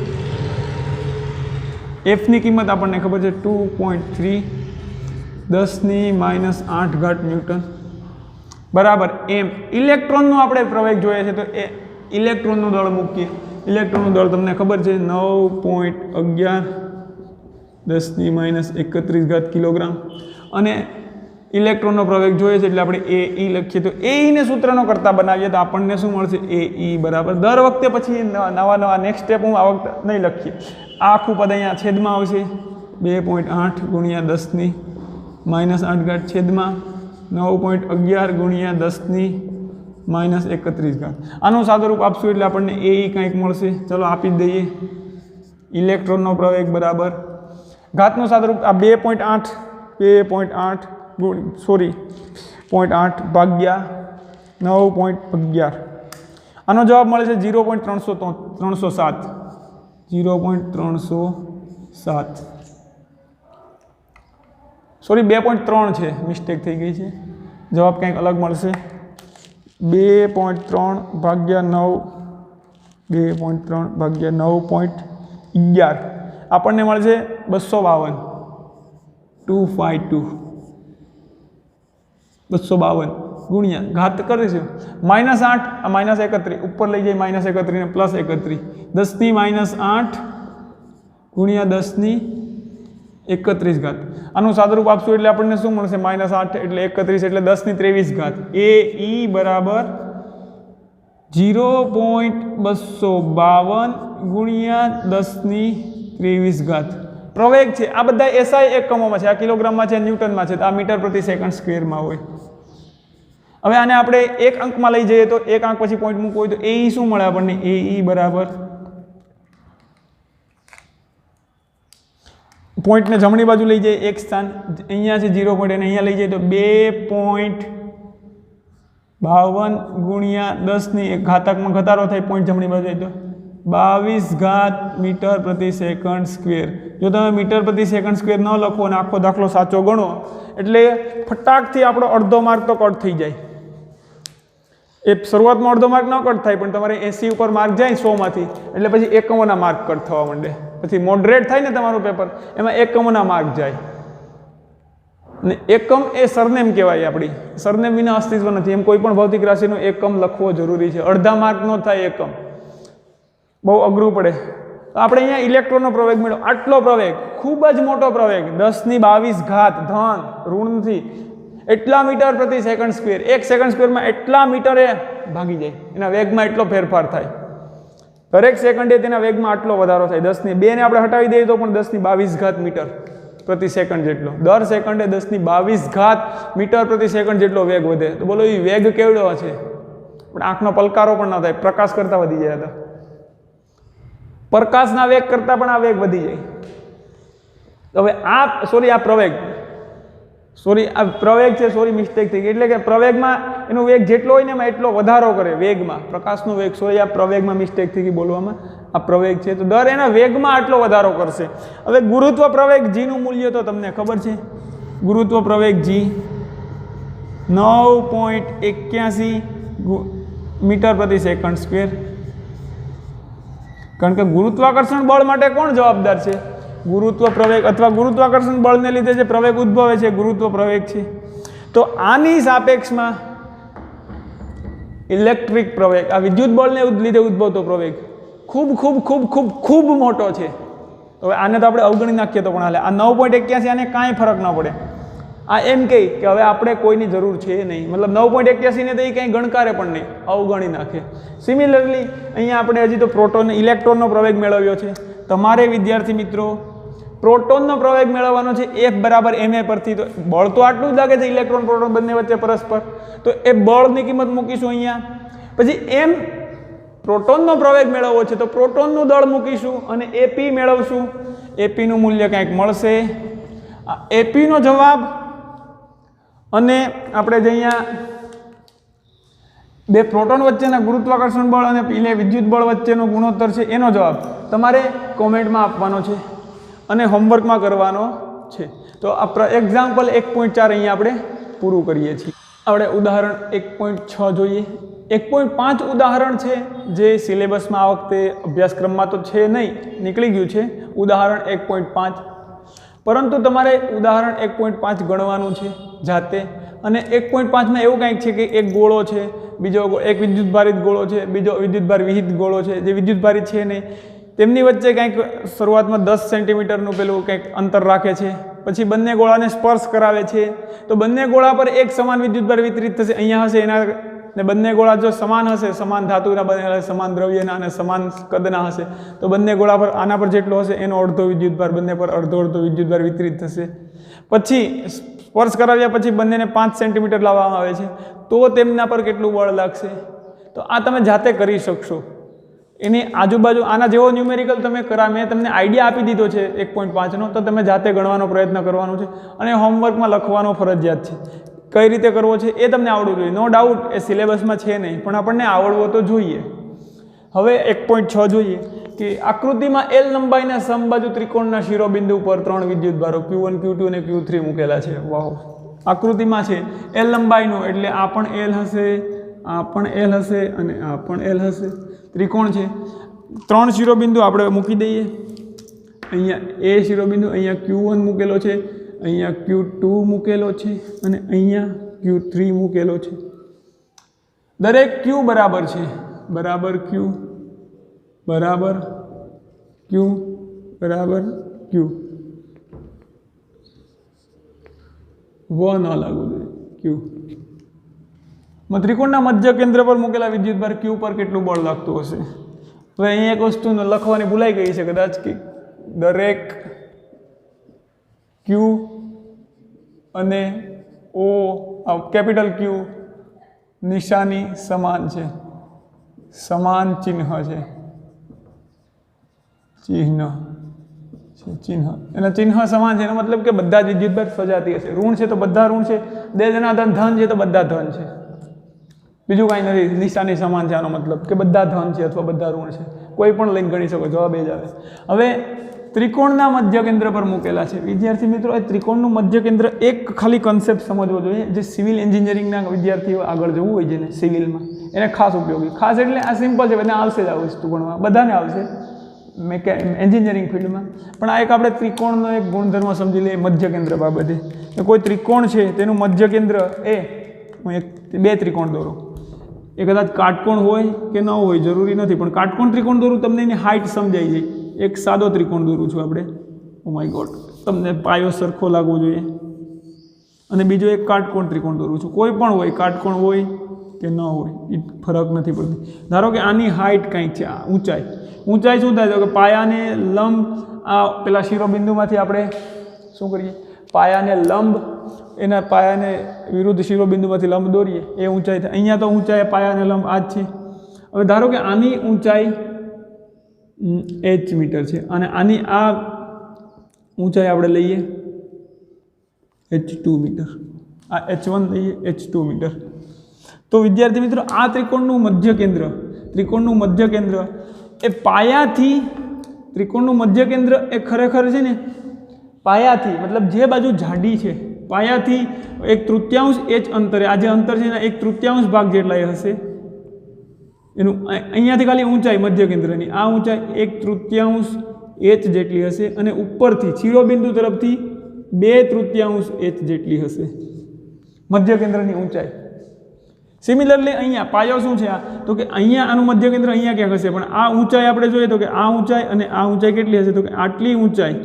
એફની કિંમત આપણને ખબર છે 2.3 10 ની -8 ઘાત ન્યૂટન બરાબર એમ. ઇલેક્ટ્રોનનો આપણે પ્રવેગ જોઈએ છે તો એ ઇલેક્ટ્રોનનું દળ મૂકીએ. ઇલેક્ટ્રોનનું દળ તમને ખબર છે 9.11 10 ની -31 ઘાત કિલોગ્રામ. અને ઇલેક્ટ્રોનનો પ્રવેગ જોઈએ છે એટલે આપણે એ લખીએ તો એને સૂત્રનો કરતા બનાવીએ તો આપણને શું મળશે એ બરાબર. દર વખતે પછી નવા નેક્સ્ટ સ્ટેપ હું આ વખતે નહીં લખીએ. આ આખું પદ અહીંયા છેદમાં આવશે 2.8 ગુણ્યા 10 ની -8 ઘાત છેદમાં 9.11 ગુણ્યા 10 ની -31 ઘાત. આનું સાદુરૂપ આપશું એટલે આપણને એ કંઈક મળશે. ચલો આપી જ દઈએ. ઇલેક્ટ્રોનનો પ્રવેગ બરાબર ઘાતનું સાદુરૂપ આ 2.8 ભાગ્યા 9.11. આનો જવાબ મળે છે 0.307. 0.307 સોરી 2.3 છે મિસ્ટેક થઈ ગઈ છે. જવાબ કંઈક અલગ મળશે 2.3 ભાગ્યા 9 2.3 ભાગ્યા 9.11 આપણને મળશે 252 252 ગુણ્યા ઘાત કરીશું -8 આ -31 ઉપર લઈ જાય -31 ને +31 10 ની -8 ગુણ્યા 10 ની 31 ઘાત. આનું સાદુરૂપ આપશું એટલે આપણને શું મળશે -8 એટલે 31 એટલે 10 ની 23 ઘાત. એ ઈ બરાબર 0.252 ગુણ્યા 10 ની 23 ઘાત. પ્રવેગ છે આ બધા એસઆઈ એકમોમાં છે. આ કિલોગ્રામમાં છે ન્યૂટનમાં છે તો આ મીટર પ્રતિ સેકન્ડ સ્ક્વેરમાં હોય. હવે આને આપણે એક અંકમાં લઈ જઈએ તો એક અંક પછી પોઈન્ટ મૂકવો હોય તો એ શું મળે આપણને એ બરાબર પોઈન્ટને જમણી બાજુ લઈ જઈએ એક સ્થાન અહીંયા છે 0 પોઈન્ટ અને અહીંયા લઈ જઈએ તો 2.52 ગુણ્યા 10 ની એક ઘાતકમાં ઘટાડો થાય પોઈન્ટ જમણી બાજુ જાય તો 22 ઘાત મીટર પ્રતિ સેકન્ડ સ્ક્વેર. જો તમે મીટર પ્રતિ સેકન્ડ સ્ક્વેર ન લખો અને આખો દાખલો સાચો ગણો એટલે ફટાકથી આપણો અડધો માર્ક તો કટ થઈ જાય. એ શરૂઆતમાં અડધો માર્ક ન કટ થાય પણ તમારે 80 ઉપર માર્ક જાય 100 માંથી એટલે પછી એકમોના માર્ક કટ થવા માંડે. પછી મોડરેટ થાય ને તમારું પેપર એમાં એકમોના માર્ક જાય. અને એકમ એ સરનેમ કહેવાય. આપણી સરનેમ વિના અસ્તિત્વ નથી. એમ કોઈ પણ ભૌતિક રાશિનો એકમ લખવો જરૂરી છે. અડધા માર્ક ન થાય એકમ બહુ અઘરું પડે. તો આપણે અહીંયા ઇલેક્ટ્રોનનો પ્રવેગ મળ્યો. આટલો પ્રવેગ ખૂબ જ મોટો પ્રવેગ 10 ની 22 ઘાત ધન ઋણથી એટલા મીટર પ્રતિ સેકન્ડ સ્ક્વેર. એક સેકન્ડ સ્ક્વેરમાં એટલા મીટરે ભાગી જાય. એના વેગમાં એટલો ફેરફાર થાય. દરેક સેકન્ડે તેના વેગમાં આટલો વધારો થાય. 10 ની 2 ને આપણે હટાવી દઈએ તો પણ 10 ની 22 ઘાત મીટર પ્રતિ સેકન્ડ જેટલો. દર સેકન્ડે 10 ની 22 ઘાત મીટર પ્રતિ સેકન્ડ જેટલો વેગ વધે. તો બોલો એ વેગ કેવડો છે? પણ આંખનો પલકારો પણ ન થાય. પ્રકાશ કરતાં વધી જાય હતા. પ્રકાશના વેગ કરતાં પણ આ વેગ વધી જાય. તો હવે આ સોરી આ પ્રવેગ છે, સોરી મિસ્ટેક થઈ ગઈ, એટલે કે પ્રવેગમાં એનો વેગ જેટલો હોય ને એમાં એટલો વધારો કરે વેગમાં, પ્રકાશનો વેગ, સોરી આ પ્રવેગમાં મિસ્ટેક થઈ ગઈ બોલવામાં, આ પ્રવેગ છે તો દર એના વેગમાં આટલો વધારો કરશે. હવે ગુરુત્વ પ્રવેગ g નું મૂલ્ય તો તમને ખબર છે, ગુરુત્વ પ્રવેગ g 9.81 મીટર પ્રતિ સેકન્ડ સ્ક્વેર. કારણ કે ગુરુત્વાકર્ષણ બળ માટે કોણ જવાબદાર છે? ગુરુત્વ પ્રવેગ અથવા ગુરુત્વાકર્ષણ બળને લીધે જે પ્રવેગ ઉદ્ભવે છે ગુરુત્વ પ્રવેગ છે. તો આની સાપેક્ષમાં ઇલેક્ટ્રિક પ્રવેગ, આ વિદ્યુત બળને લીધે ઉદ્ભવતો પ્રવેગ ખૂબ ખૂબ ખૂબ ખૂબ ખૂબ મોટો છે. હવે આને તો આપણે અવગણી નાખીએ તો પણ હાલે. આ 9.81 આને કાંઈ ફરક ન પડે. આ એમ કહે કે હવે આપણે કોઈની જરૂર છે નહીં, મતલબ 9.81 ને તો એ કંઈ ગણકારે પણ નહીં, અવગણી નાખે. સિમિલરલી અહીંયા આપણે હજી તો પ્રોટોન ઇલેક્ટ્રોનનો પ્રવેગ મેળવ્યો છે. તમારે વિદ્યાર્થી મિત્રો પ્રોટોનનો પ્રવેગ મેળવવાનો છે F બરાબર ma પરથી. તો બળ તો આટલું જ લાગે છે ઇલેક્ટ્રોન પ્રોટોન બંને વચ્ચે પરસ્પર, તો એ બળની કિંમત મૂકીશું અહીંયા. પછી m પ્રોટોનનો પ્રવેગ મેળવવો છે તો પ્રોટોનનું દળ મૂકીશું અને AP મેળવશું. AP નું મૂલ્ય કંઈક મળશે. AP નો જવાબ અને આપણે જે અહીંયા બે પ્રોટોન વચ્ચેના ગુરુત્વાકર્ષણ બળ અને વિદ્યુત બળ વચ્ચેનો ગુણોત્તર છે એનો જવાબ તમારે કોમેન્ટમાં આપવાનો છે અને હોમવર્કમાં કરવાનો છે. તો આ એક્ઝામ્પલ 1.4 અહીંયા આપણે પૂરું કરીએ છીએ. આપણે ઉદાહરણ 1.6 જોઈએ. 1.5 ઉદાહરણ છે જે સિલેબસમાં આ વખતે અભ્યાસક્રમમાં તો છે નહીં, નીકળી ગયું છે ઉદાહરણ 1.5, પરંતુ તમારે ઉદાહરણ 1.5 ગણવાનું છે જાતે. અને 1.5માં એવું કંઈક છે કે એક ગોળો છે, બીજો એક વિદ્યુતભારિત ગોળો છે, બીજો વિદ્યુતભાર વિહિત ગોળો છે. જે વિદ્યુતભારિત છે નહીં તેમની વચ્ચે કંઈક શરૂઆતમાં 10 સેન્ટીમીટરનું પેલું કંઈક અંતર રાખે છે, પછી બંને ગોળાને સ્પર્શ કરાવે છે તો બંને ગોળા પર એક સમાન વિદ્યુતભાર વિતરિત થશે. અહીંયા હશે એના ને બંને ગોળા જો સમાન હશે, સમાન ધાતુના બનેલા, સમાન દ્રવ્યના અને સમાન કદના હશે તો બંને ગોળા પર આના પર જેટલો હશે એનો અડધો વિદ્યુતભાર, બંને પર અડધો વિદ્યુતભાર વિતરિત થશે. પછી સ્પર્શ કરાવ્યા પછી બંનેને 5 સેન્ટીમીટર લાવવામાં આવે છે તો તેમના પર કેટલું બળ લાગશે? તો આ તમે જાતે કરી શકશો. એની આજુબાજુ આના જેવો ન્યુમેરિકલ તમે મેં તમને આઈડિયા આપી દીધો છે 1.5નો, તો તમે જાતે ગણવાનો પ્રયત્ન કરવાનો છે અને હોમવર્કમાં લખવાનો ફરજિયાત છે. કઈ રીતે કરવો છે એ તમને આવડવું જોઈએ. નો ડાઉટ એ સિલેબસમાં છે નહીં, પણ આપણને આવડવો તો જોઈએ. હવે 1.6 જોઈએ કે આકૃતિમાં L લંબાઈના સમબાજુ ત્રિકોણના શિરોબિંદુ પર 3 વિદ્યુતભારો Q1, Q2 અને Q3 મૂકેલા છે. વાહ, આકૃતિમાં છે L લંબાઈનો એટલે આ પણ L હશે, આ પણ L હશે અને આ પણ L હશે. ત્રિકોણ છે, 3 શિરોબિંદુ આપણે મૂકી દઈએ. અહીંયા A શિરોબિંદુ, અહીંયા Q1 મૂકેલો છે, અહીંયા Q2 મૂકેલો છે અને અહીંયા Q3 મૂકેલો છે. દરેક Q બરાબર છે, બરાબર Q, બરાબર Q, બરાબર Q. ન લાગવું જોઈએ Q. ત્રિકોણના મધ્ય કેન્દ્ર પર મૂકેલા વિદ્યુતભાર Q પર કેટલું બળ લાગતું હશે? હવે અહીંયા એક વસ્તુ લખવાની ભૂલાઈ ગઈ છે કદાચ કે દરેક Q અને O કેપિટલ Q નિશાની સમાન છે, સમાન ચિહ્ન છે, ચિહ્ન એના ચિહ્ન સમાન છે એનો મતલબ કે બધા જ વિદ્યુતભાર સજાતી હશે. ઋણ છે તો બધા ઋણ છે, બે જણા ધન છે તો બધા ધન છે, બીજું કાંઈ નથી. નિશાની સમાન છે આનો મતલબ કે બધા ધન છે અથવા બધા ઋણ છે, કોઈ પણ લઈને ગણી શકો, જવાબ એ જ આવે. હવે ત્રિકોણના મધ્ય કેન્દ્ર પર મૂકેલા છે. વિદ્યાર્થી મિત્રો, એ ત્રિકોણનું મધ્ય કેન્દ્ર એક ખાલી કન્સેપ્ટ સમજવો જોઈએ, જે સિવિલ એન્જિનિયરિંગના વિદ્યાર્થીઓ આગળ જવું હોય છે ને સિવિલમાં એને ખાસ ઉપયોગી. ખાસ એટલે આ સિમ્પલ છે, બધાને આવશે જ આ વસ્તુ ભણવા, બધાને આવશે એન્જિનિયરિંગ ફિલ્ડમાં. પણ આ એક આપણે ત્રિકોણનો એક ગુણધર્મ સમજી લઈએ મધ્ય કેન્દ્ર બાબતે. કોઈ ત્રિકોણ છે તેનું મધ્ય કેન્દ્ર એ હું બે ત્રિકોણ દોરો. એ કદાચ કાટકોણ હોય કે ન હોય જરૂરી નથી, પણ કાટકોણ ત્રિકોણ દોરું તમને એની હાઇટ સમજાઈ જાય. એક સાદો ત્રિકોણ દોરું છું આપણે, ઓ માય ગોડ, તમને પાયો સરખો લાગવો જોઈએ. અને બીજો એક કાટકોણ ત્રિકોણ દોરું છું. કોઈ પણ હોય, કાટકોણ હોય કે ન હોય એ ફરક નથી પડતી. ધારો કે આની હાઇટ કંઈક છે, ઊંચાઈ શું થાય? તો કે પાયાને લંબ આ પેલા શિરોબિંદુમાંથી આપણે શું કરીએ? પાયાને લંબ, એના પાયાને વિરુદ્ધ શિરોબિંદુમાંથી લંબ દોરીએ, એ ઊંચાઈ થાય. અહીંયા તો ઊંચાઈ પાયાને લંબ આ જ છે. હવે ધારો કે આની ઊંચાઈ h મીટર છે અને આની આ ઊંચાઈ આપણે લઈએ h2 મીટર, આ h1 લઈએ h2 મીટર. તો વિદ્યાર્થી મિત્રો આ ત્રિકોણનું મધ્ય કેન્દ્ર એ પાયાથી, ત્રિકોણનું મધ્ય કેન્દ્ર એ ખરેખર છે ને પાયાથી, મતલબ જે બાજુ જાડી છે પાયાથી 1/3 h અંતરે, આ જે અંતર છે એના 1/3 ભાગ જેટલા એ હશે એનું. અહીંયાથી ખાલી ઊંચાઈ મધ્ય કેન્દ્રની આ ઊંચાઈ 1/3 h જેટલી હશે અને ઉપરથી શિરોબિંદુ તરફથી 2/3 h જેટલી હશે મધ્ય કેન્દ્રની ઊંચાઈ. સિમિલરલી અહીંયા પાયો શું છે? આ તો કે અહીંયા આનું મધ્ય કેન્દ્ર અહીંયા ક્યાંક હશે, પણ આ ઊંચાઈ આપણે જોઈએ તો કે આ ઊંચાઈ અને આ ઊંચાઈ કેટલી હશે? તો કે આટલી ઊંચાઈ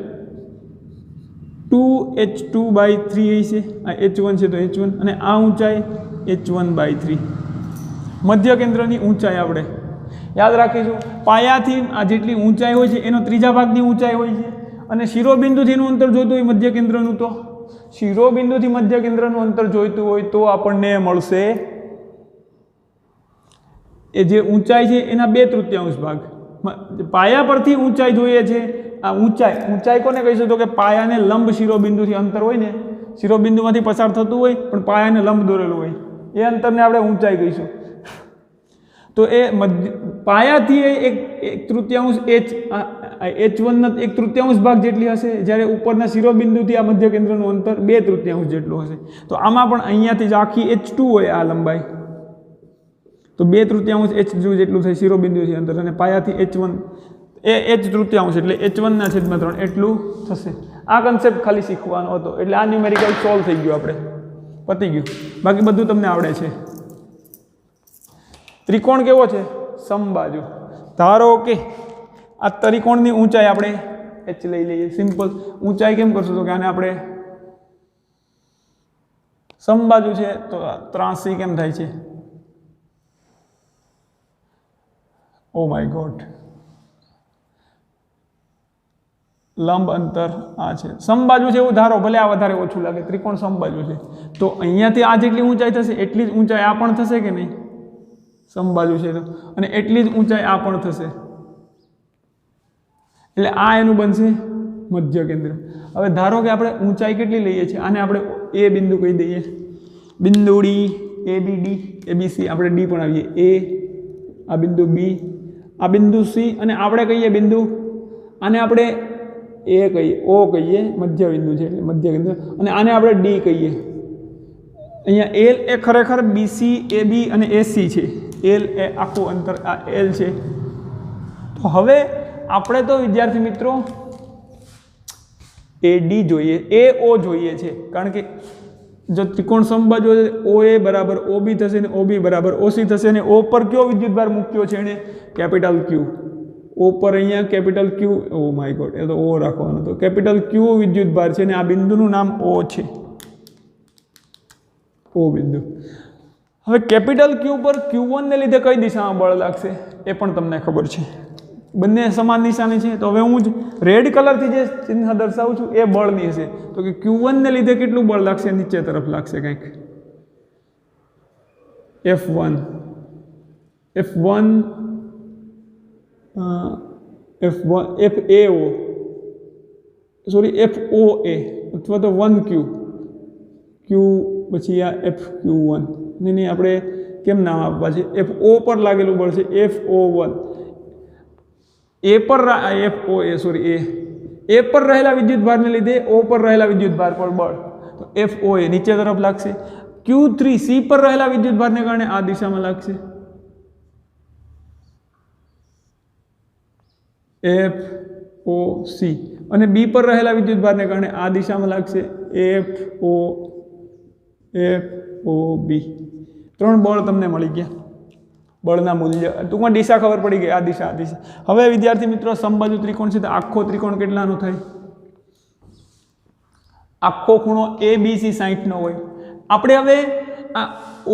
2h2/3 હશે. આ h1 છે તો h1, અને આ ઊંચાઈ h1/3 મધ્ય કેન્દ્રની ઊંચાઈ આપણે યાદ રાખીશું. પાયાથી આ જેટલી ઊંચાઈ હોય છે એનો ત્રીજા ભાગની ઊંચાઈ હોય છે, અને શિરોબિંદુથી એનું અંતર જોઈતું હોય મધ્ય કેન્દ્રનું, તો શિરોબિંદુથી મધ્ય કેન્દ્રનું અંતર જોઈતું હોય તો આપણને મળશે એ જે ઊંચાઈ છે એના 2/3 ભાગ. પાયા પરથી ઊંચાઈ જોઈએ છે. આ ઊંચાઈ કોને કહીશું? તો કે પાયાને લંબ શિરોબિંદુથી અંતર હોય ને, શિરોબિંદુમાંથી પસાર થતું હોય પણ પાયાને લંબ દોરેલું હોય, એ અંતરને આપણે ઊંચાઈ કહીશું. તો એ પાયાથી 1/3 h, h1ના 1/3 ભાગ જેટલી હશે, જ્યારે ઉપરના શિરોબિંદુથી આ મધ્ય કેન્દ્રનું અંતર 2/3 જેટલું હશે. તો આમાં પણ અહીંયાથી જ આખી h2 હોય આ લંબાઈ, તો 2/3 h2 જેટલું થાય શિરોબિંદુથી અંતર, અને પાયાથી h1 એ h/3 એટલે h1/3 એટલું થશે. આ કન્સેપ્ટ ખાલી શીખવાનો હતો, એટલે આ ન્યુમેરિકલ સોલ્વ થઈ ગયું, આપણે પતી ગયું. બાકી બધું તમને આવડે છે. ત્રિકોણ કેવો છે? સમબાજુ. ધારો કે આ ત્રિકોણની ઊંચાઈ આપણે h લઈ લઈએ. સિમ્પલ. ઊંચાઈ કેમ કરશું? તો કે આને આપણે સમબાજુ છે તો 83 કેમ થાય છે? ઓ માય ગોડ, લંબ અંતર આ છે, સમબાજુ છે એવું ધારો, ભલે આ વધારે ઓછું લાગે, ત્રિકોણ સમબાજુ છે. તો અહીંયાથી આ જેટલી ઊંચાઈ થશે એટલી જ ઊંચાઈ આ પણ થશે કે નહીં? સમબાજુ છે તો, અને એટલી જ ઊંચાઈ આ પણ થશે, એટલે આ એનું બનશે મધ્ય કેન્દ્ર. હવે ધારો કે આપણે ઊંચાઈ કેટલી લઈએ છીએ, આને આપણે એ બિંદુ કહી દઈએ, બિંદુ ડી, ABD, ABC, આપણે ડી પણ આવીએ, એ, આ બિંદુ બી, આ બિંદુ સી, અને આપણે કહીએ બિંદુ, આને આપણે એ કહીએ, ઓ કહીએ, મધ્ય બિંદુ છે એટલે મધ્ય કેન્દ્ર, અને આને આપણે ડી કહીએ. અહીંયા એલ એ ખરેખર BC, AB અને AC છે. એલ એ આખું અંતર આ એલ છે. તો હવે આપણે તો વિદ્યાર્થી મિત્રો AD જોઈએ, AO જોઈએ છે, કારણ કે જો ત્રિકોણ સમબાજુ હોય OA બરાબર OB થશે ને OB બરાબર OC થશે, અને O પર કયો વિદ્યુતભાર મૂક્યો છે એને? Capital Q. O પર અહીંયા capital Q, oh my god, એ તો O રાખવાનો, તો કેપિટલ Q વિદ્યુતભાર છે, અને આ બિંદુનું નામ O છે, O બિંદુ. હવે કેપિટલ Q પર Q1 ને લીધે કઈ દિશામાં બળ લાગશે એ પણ તમને ખબર છે, બંને સમાન નિશાની છે. તો હવે હું જ રેડ કલરથી જે ચિહ્ન દર્શાવું છું એ બળની હશે. તો કે Q1 ને લીધે કેટલું બળ લાગશે? નીચે તરફ લાગશે કંઈક, F1, FAO, સોરી FOA, અથવા તો 1Q, Q પછી આ FQ1, નહીં આપણે કેમ નામ આપવા છે? FO પર લાગેલું બળ છે FO1, એ પર FOA, સોરી એ પર રહેલા વિદ્યુતભારને લીધે O પર રહેલા વિદ્યુતભાર પર બળ, તો FOA નીચે તરફ લાગશે. Q3 C પર રહેલા વિદ્યુતભારને કારણે આ દિશામાં લાગશે, FOC, અને B પર રહેલા વિદ્યુતભારને કારણે આ દિશામાં લાગશે, FOB. 3 બળ તમને મળી ગયા, બળના મૂલ્ય ટૂંકમાં દિશા ખબર પડી ગઈ, આ દિશા, આ દિશા. હવે વિદ્યાર્થી મિત્રો સમબાજુ ત્રિકોણ છે તો આખો ત્રિકોણ કેટલાનો થાય? આખો ખૂણો ABC 60 નો હોય. આપણે હવે આ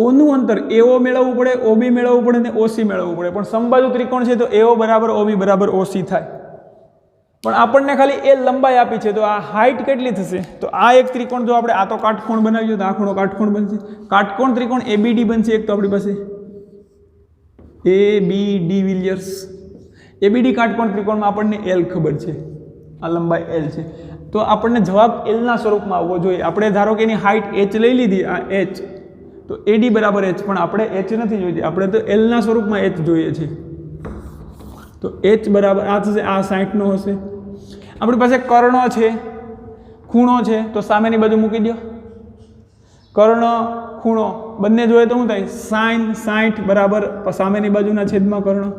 ઓનું અંતર AO મેળવવું પડે, OB મેળવવું પડે, ને OC મેળવવું પડે, પણ સમબાજુ ત્રિકોણ છે તો AO બરાબર OB બરાબર OC થાય. પણ આપણને ખાલી એ લંબાઈ આપી છે, તો આ હાઈટ કેટલી થશે? તો આ એક ત્રિકોણ, જો આપણે આ તો કાટકોણ બનાવ્યો તો આ ખૂણો કાટકોણ બનશે, કાટકોણ ત્રિકોણ ABD બનશે એક. તો આપણી પાસે ABD વિલિયર્સ, ABD કાટકોણ ત્રિકોણમાં આપણને L ખબર છે, આ લંબાઈ L છે. તો આપણને જવાબ એલના સ્વરૂપમાં આવવો જોઈએ. આપણે ધારો કે એની હાઇટ h લઈ લીધી, આ h, તો AD બરાબર h, પણ આપણે h નથી જોઈએ, આપણે તો એલના સ્વરૂપમાં h જોઈએ છે. તો h બરાબર આ થશે, આ 60નો હશે. આપણી પાસે કર્ણ છે, ખૂણો છે, તો સામેની બાજુ મૂકી દો. કર્ણ ખૂણો બંને જોઈએ તો શું થાય? સાઇન 60 બરાબર સામેની બાજુના છેદમાં કર્ણ,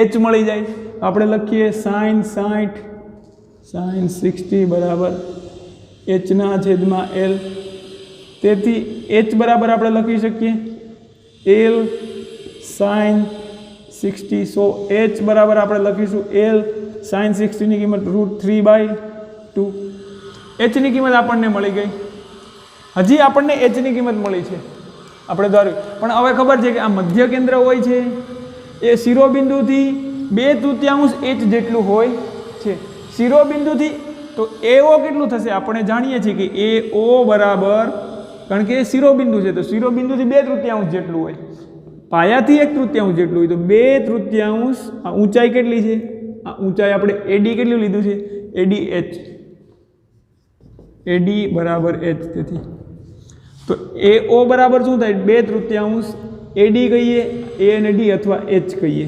h મળી જાય. આપણે લખીએ સાઇન 60 સાઇન 60 બરાબર h ના છેદમાં l. તેથી h બરાબર આપણે લખી શકીએ l સાઇન 60. સો h બરાબર આપણે લખીશું l સાઇન 60 ની કિંમત √3/2. h ની કિંમત આપણને મળી ગઈ. હજી આપણને h ની કિંમત મળી છે, આપણે ધાર્યું. પણ હવે ખબર છે કે આ મધ્ય કેન્દ્ર હોય છે એ શિરોબિંદુથી 2/3 h જેટલું હોય છે. શિરોબિંદુથી તો AO કેટલું થશે? આપણે જાણીએ છીએ કે AO બરાબર, કારણ કે એ શિરોબિંદુ છે તો શિરોબિંદુથી 2/3 જેટલું હોય, પાયાથી 1/3 જેટલું હોય, તો 2/3. આ ઊંચાઈ કેટલી છે? આ ઊંચાઈ આપણે AD કેટલું લીધું છે? AD h, AD બરાબર h. તેથી તો AO બરાબર શું થાય? 2/3 AD કહીએ, A અને D અથવા h કહીએ.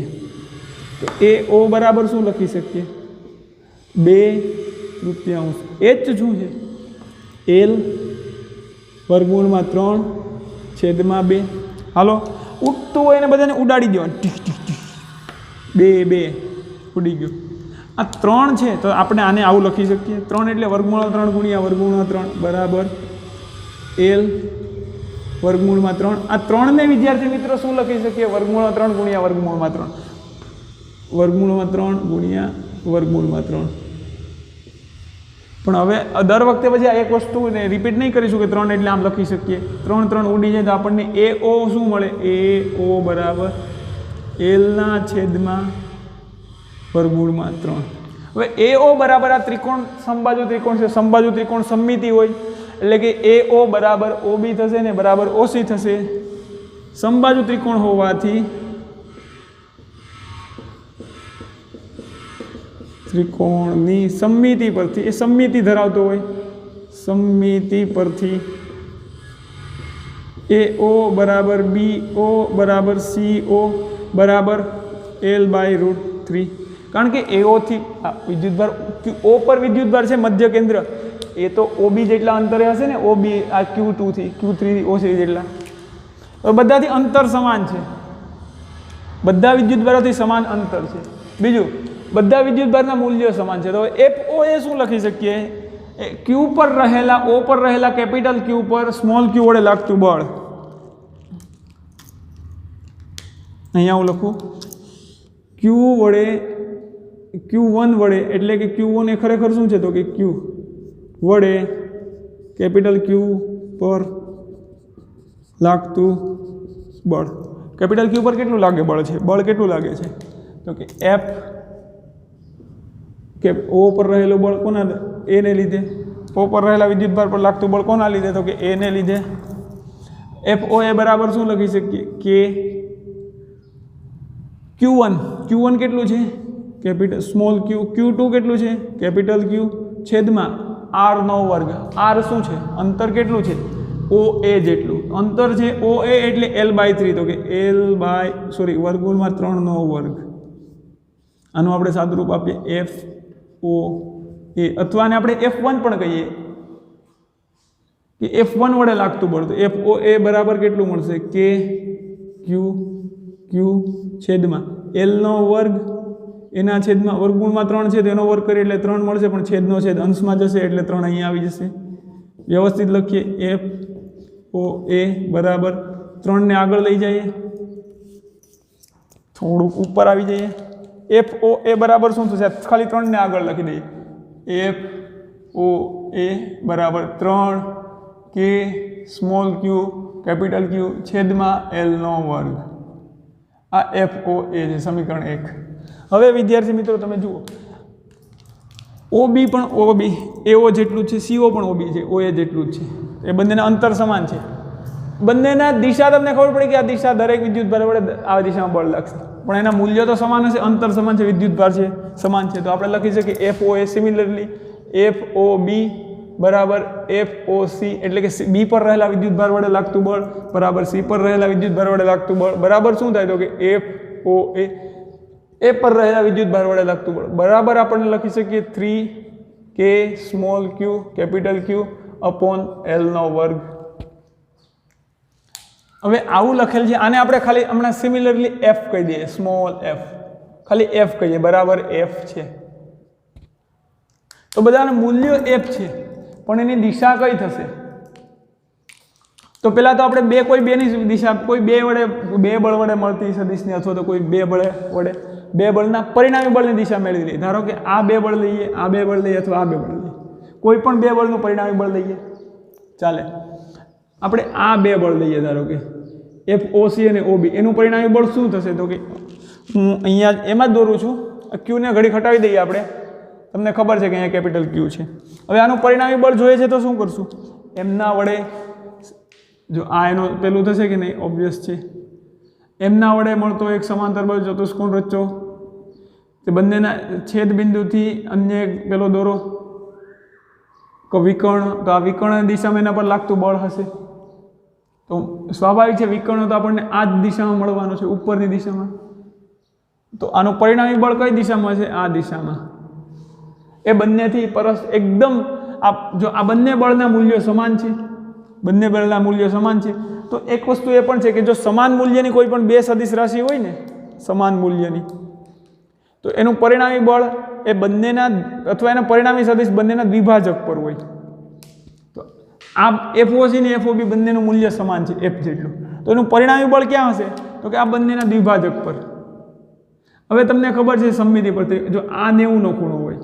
તો AO બરાબર શું લખી શકીએ? 2/3. h શું છે? l વર્ગમૂળમાં 3/2. હાલો, ઉડતું હોય ને બધાને ઉડાડી દેવાનું, ટીક ટીક ટીક, 2 ઉડી ગયું. આ 3 છે તો આપણે આને આવું લખી શકીએ. 3 એટલે વર્ગમૂળ 3 ગુણ્યા વર્ગમૂળ 3 બરાબર l વર્ગમૂળમાં 3. આ 3 ને વિદ્યાર્થી મિત્રો શું લખી શકીએ? વર્ગમૂળ 3 ગુણ્યા વર્ગમૂળમાં 3, વર્ગમૂળમાં 3 ગુણ્યા વર્ગમૂળમાં 3. પણ હવે દર વખતે પછી આ એક વસ્તુને રિપીટ નહીં કરીશું કે 3 એટલે આમ લખી શકીએ. 3 ઉડી જાય તો આપણને AO શું મળે? AO બરાબર l ના છેદમાં વર્ગમૂળમાં 3. હવે AO બરાબર આ ત્રિકોણ સમબાજુ ત્રિકોણ છે, સમબાજુ ત્રિકોણ સમમિતિ હોય એટલે કે AO બરાબર OB થશે ને બરાબર OC થશે. સમબાજુ ત્રિકોણ હોવાથી ત્રિકોણની સમમિતિ પરથી, એ સમમિતિ ધરાવતો હોય, સમમિતિ પરથી AO બરાબર BO બરાબર CO બરાબર l/√3. કારણ કે AO થી વિદ્યુતભાર O પર વિદ્યુતભાર છે મધ્ય કેન્દ્ર, એ તો OB જેટલા અંતરે હશે ને, OB આ Q2 થી Q3 થી OC જેટલા. તો બધાથી અંતર સમાન છે, બધા વિદ્યુતભારોથી સમાન અંતર છે. બીજું, બધા વિદ્યુતભારના મૂલ્યો સમાન છે. તો FO એ શું લખી શકીએ? Q પર રહેલા, O પર રહેલા કેપિટલ Q પર સ્મોલ q વડે લાગતું બળ. અહીંયા હું લખું Q વડે, Q1 વડે, એટલે કે Q1 એ ખરેખર શું છે? તો કે Q વડે કેપિટલ Q પર લાગતું બળ. કેપિટલ Q પર કેટલું લાગે બળ છે? બળ કેટલું લાગે છે? તો કે F કે O પર રહેલું બળ કોના? A ને લીધે. O પર રહેલા વિદ્યુતભાર પર લાગતું બળ કોના લીધે? તો કે A ને લીધે. FO એ બરાબર શું લખી શકીએ? કે Q1 કેટલું છે? Capital small q. Q2 કેટલું છે? કેપિટલ Q છેદમાં r નો વર્ગ. r શું છે? અંતર કેટલું છે? OA જેટલું અંતર છે. OA એટલે l/3, તો કે વર્ગમૂળમાં 3 નો વર્ગ. આનું આપણે સાદુરૂપ આપીએ FOA, અથવા આને આપણે F1 પણ કહીએ કે F1 વડે લાગતું બળ. તો FOA બરાબર કેટલું મળશે? કે Q છેદમાં l નો વર્ગ, એના છેદમાં વર્ગમૂળમાં 3 છે તો એનો વર્ગ કરીએ એટલે 3 મળશે, પણ છેદનો છેદ અંશમાં જશે એટલે 3 અહીંયા આવી જશે. વ્યવસ્થિત લખીએ FOA બરાબર 3 ને આગળ લઈ જઈએ, થોડુંક ઉપર આવી જઈએ. FOA બરાબર શું થશે? ખાલી 3 ને આગળ લખી દઈએ. FOA બરાબર 3 કે સ્મોલ q કેપિટલ Q છેદમાં l નો વર્ગ. આ FOA છે, સમીકરણ 1. હવે વિદ્યાર્થી મિત્રો તમે જુઓ, OB પણ OB AO જેટલું છે, CO પણ OB છે, OA જેટલું જ છે. એ બંનેના અંતર સમાન છે. બંનેના દિશા તમને ખબર પડી કે આ દિશા દરેક વિદ્યુતભાર વડે આ દિશામાં બળ લાગશે, પણ એના મૂલ્યો તો સમાન હશે, અંતર સમાન છે, વિદ્યુતભાર છે સમાન છે. તો આપણે લખી શકીએ FOA સિમિલરલી FOB બરાબર FOC એટલે કે B પર રહેલા વિદ્યુતભાર વડે લાગતું બળ બરાબર C પર રહેલા વિદ્યુતભાર વડે લાગતું બળ બરાબર શું થાય તો કે FOA A પર રહેલા વિદ્યુતભાર વડે લાગતું બળ બરાબર આપણને લખી શકીએ 3K small q capital Q upon L નો વર્ગ. હવે આવું લખેલ છે આને આપણે ખાલી હમણાં સિમિલરલી F કહી દઈએ સ્મોલ f ખાલી F કહીએ બરાબર F છે. તો બધાના મૂલ્યો F છે પણ એની દિશા કઈ થશે તો પહેલા તો આપણે કોઈ બેની દિશા કોઈ બે બળ વડે મળતી સદિશની અથવા તો કોઈ બે બળના પરિણામી બળની દિશા મેળવી લઈએ. ધારો કે આ બે બળ લઈએ આ બે બળ લઈએ અથવા આ બે બળ લઈએ કોઈ પણ બે બળનું પરિણામી બળ લઈએ ચાલે. આપણે આ બે બળ લઈએ ધારો કે FOC અને OB એનું પરિણામી બળ શું થશે તો કે હું અહીંયા એમાં જ દોરું છું Q ને ઘડી હટાવી દઈએ આપણે તમને ખબર છે કે અહીંયા કેપિટલ Q છે. હવે આનું પરિણામી બળ જોઈએ છે તો શું કરશું એમના વડે જો આ એનો પેલું થશે કે નહીં ઓબ્વિયસ છે એમના વડે મળતો એક સમાંતર બાજુ ચતુષ્કોણ રચો તે બંનેના છેદ બિંદુથી અન્ય એક પેલો દોરો વિકર્ણ તો આ વિકર્ણ દિશામાં એના પર લાગતું બળ હશે તો સ્વાભાવિક છે વિકર્ણ તો આપણને આ જ દિશામાં મળવાનો છે ઉપરની દિશામાં તો આનું પરિણામી બળ કઈ દિશામાં છે આ દિશામાં એ બંનેથી એકદમ જો આ બંને બળના મૂલ્યો સમાન છે બંને બળના મૂલ્યો સમાન છે તો એક વસ્તુ એ પણ છે કે જો સમાન મૂલ્યની કોઈ પણ બે સદિશ રાશિ હોય ને સમાન મૂલ્યની તો એનું પરિણામી બળ એ બંનેના અથવા એના પરિણામી સદિશ બંનેના દ્વિભાજક પર હોય. તો આ FOC અને FOB બંનેનું મૂલ્ય સમાન છે F જેટલું તો એનું પરિણામી બળ ક્યાં હશે તો કે આ બંનેના દ્વિભાજક પર. હવે તમને ખબર છે સમમિતિ પરથી જો આ 90 નો ખૂણો હોય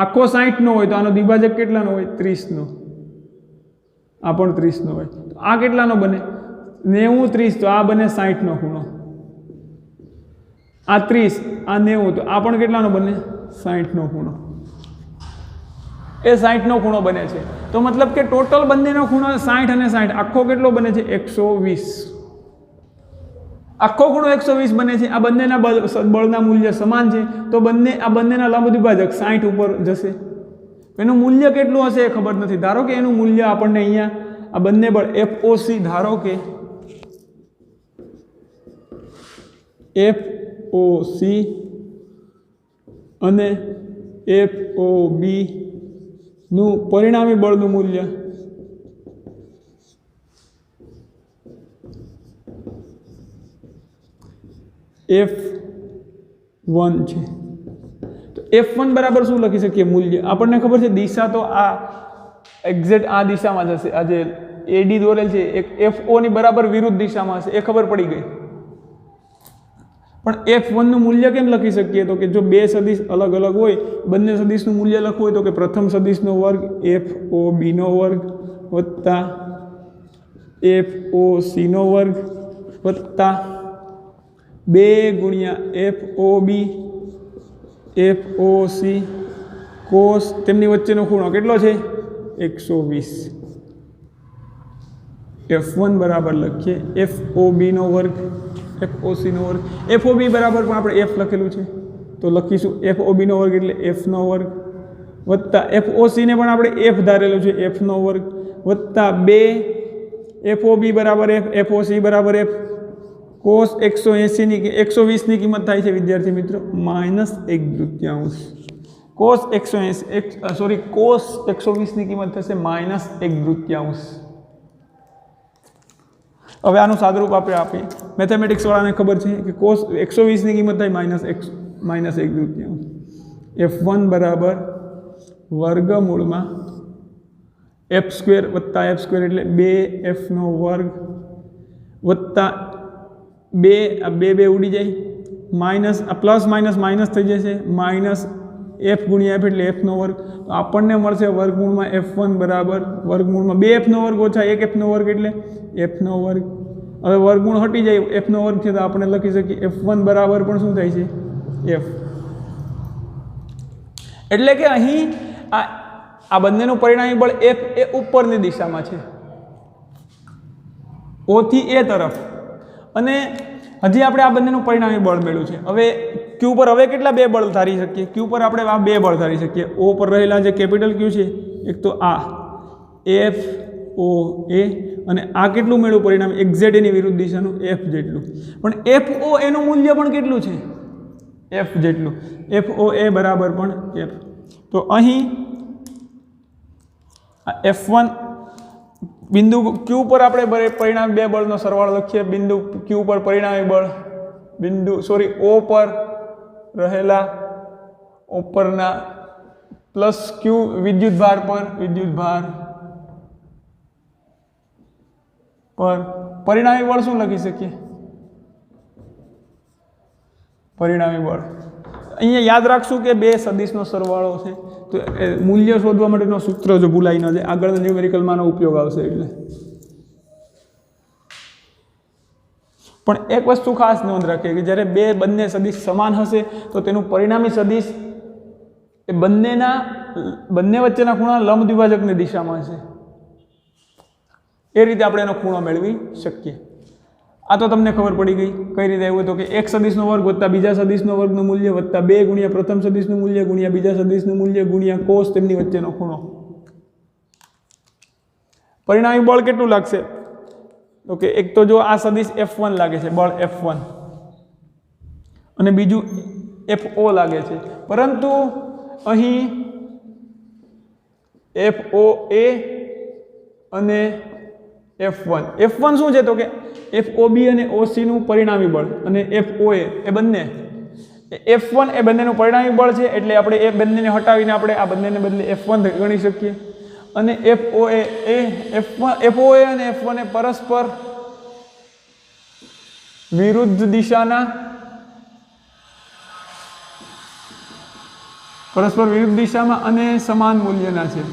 આખો 60 નો હોય તો આનો દ્વિભાજક કેટલાનો હોય 30 નો આ પણ 30 નો હોય તો આ કેટલાનો બને 90 30 તો આ બને 60 નો ખૂણો આ 30 આ 90 તો આ પણ કેટલાનો બને 60 નો ખૂણો એ 60 નો ખૂણો બને છે. તો મતલબ કે ટોટલ બંનેનો ખૂણો 60 અને 60 આખો કેટલો બને છે 120 આખો ખૂણો 120 બને છે. આ બંનેના બળના મૂલ્ય સમાન છે તો આ બંનેના લંબ દ્વિભાજક 60 ઉપર જશે. એનું મૂલ્ય કેટલું હશે એ ખબર નથી. ધારો કે એનું મૂલ્ય આપણને અહીંયા આ બંને બળ FOC ધારો કે FOC અને FOB નું પરિણામી બળનું મૂલ્ય F1 છે. તો F1 બરાબર શું લખી શકીએ મૂલ્ય આપણને ખબર છે દિશા તો આ એક્ઝેક્ટ આ દિશામાં જ હશે. આ જે AD દોરેલ છે એક FO ની બરાબર વિરુદ્ધ દિશામાં હશે એ ખબર પડી ગઈ. પણ F1 નું મૂલ્ય કેમ લખી શકીએ તો કે જો બે સદિશ અલગ અલગ હોય બંને સદિશનું મૂલ્ય લખવું હોય તો કે પ્રથમ સદિશનો વર્ગ FOB નો વર્ગ વત્તા FOC નો વર્ગ વત્તા 2 ગુણ્યા FOB FOC cos તેમની વચ્ચેનો ખૂણો કેટલો છે 120. F1 બરાબર લખીએ FOB નો વર્ગ FOC નો વર્ગ FOB બરાબર પણ આપણે F લખેલું છે તો લખીશું FOB નો વર્ગ એટલે F નો વર્ગ વત્તા FOC ને પણ આપણે F ધારેલું છે F નો વર્ગ વત્તા 2 FOB બરાબર F FOC બરાબર F cos 180 ની 120 ની કિંમત થાય છે વિદ્યાર્થી મિત્રો -1/3 cos 120 ની કિંમત થશે -1/3. હવે આનું સાદુરૂપ આપણે આપીએ મેથેમેટિક્સ વાળાને ખબર છે કે cos 120 ની કિંમત થાય -1/3 F1 બરાબર વર્ગમૂળમાં f² વત્તા f² એટલે 2f નો વર્ગ વત્તા 2 આ 2 ઉડી જાય માઇનસ આ પ્લસ માઇનસ માઇનસ થઈ જશે માઇનસ f ગુણ્યા f એટલે f નો વર્ગ તો આપણને મળશે વર્ગમૂળમાં f1 બરાબર વર્ગમૂળમાં 2f નો વર્ગ ઓછા 1f નો વર્ગ એટલે f નો વર્ગ. હવે વર્ગમૂળ હટી જાય f નો વર્ગ છે તો આપણે લખી શકીએ f1 બરાબર પણ શું થાય છે f. એટલે કે અહીં આ બંનેનું પરિણામી બળ f એ ઉપરની દિશામાં છે O થી A તરફ અને હજી આપણે આ બંનેનું પરિણામી બળ મેળવ્યું છે. હવે ક્યુ પર હવે કેટલા બે બળ ધારી શકીએ? ક્યુ પર આપણે આ બે બળ ધારી શકીએ. ઓ પર રહેલા જે કેપિટલ ક્યુ છે, એક તો આ એફ ઓ એ, અને આ કેટલું મેળવું પરિણામ? એક્ઝેક્ટ એની વિરુદ્ધ દિશાનું એફ જેટલું. પણ એફ ઓ એનું મૂલ્ય પણ કેટલું છે? એફ જેટલું. એફ ઓ એ બરાબર પણ એફ. તો અહીં F1 બિંદુ ક્યુ પર આપણે પરિણામી બે બળનો સરવાળો લખીએ. બિંદુ ક્યુ પર પરિણામી બળ, ઓ પર રહેલા ઉપરના પ્લસ ક્યુ વિદ્યુત ભાર પર પરિણામી બળ શું લખી શકીએ? પરિણામી બળ અહીંયા યાદ રાખશું કે બે સદિશનો સરવાળો છે. તો મૂલ્ય શોધવા માટેનો સૂત્ર જો ભૂલાઈ ન જાય, આગળના ન્યુમેરિકલમાં આનો ઉપયોગ આવશે. એટલે પણ એક વસ્તુ ખાસ નોંધ રાખીએ કે જ્યારે બંને સદિશ સમાન હશે તો તેનું પરિણામી સદિશ એ બંને વચ્ચેના ખૂણા લંબ દ્વિભાજકની દિશામાં છે. એ રીતે આપણે એનો ખૂણો મેળવી શકીએ. આ તો તમને ખબર પડી ગઈ કઈ રીતે આવ્યું હતું કે એક સદિશનો વર્ગ વત્તા બીજા સદિશનો વર્ગનું મૂલ્ય વત્તા 2 ગુણ્યા પ્રથમ સદિશનું મૂલ્ય ગુણ્યા બીજા સદિશનું મૂલ્ય ગુણ્યા કોસ તેમની વચ્ચેનો ખૂણો. પરિણામી બળ કેટલું લાગશે? તો કે એક તો જો આ સદિશ F1 લાગે છે, બળ F1, અને બીજું FO લાગે છે. પરંતુ અહીં FO A અને F1 શું છે? તો કે FOB અને OC નું પરિણામી બળ, અને FOA એ બંને F1 એ બંનેનું પરિણામી બળ છે. એટલે આપણે એ બંનેને હટાવીને આપણે આ બંનેને બદલે F1 ગણી શકીએ. અને FOA અને F1 એ પરસ્પર વિરુદ્ધ દિશામાં અને સમાન મૂલ્યના છે.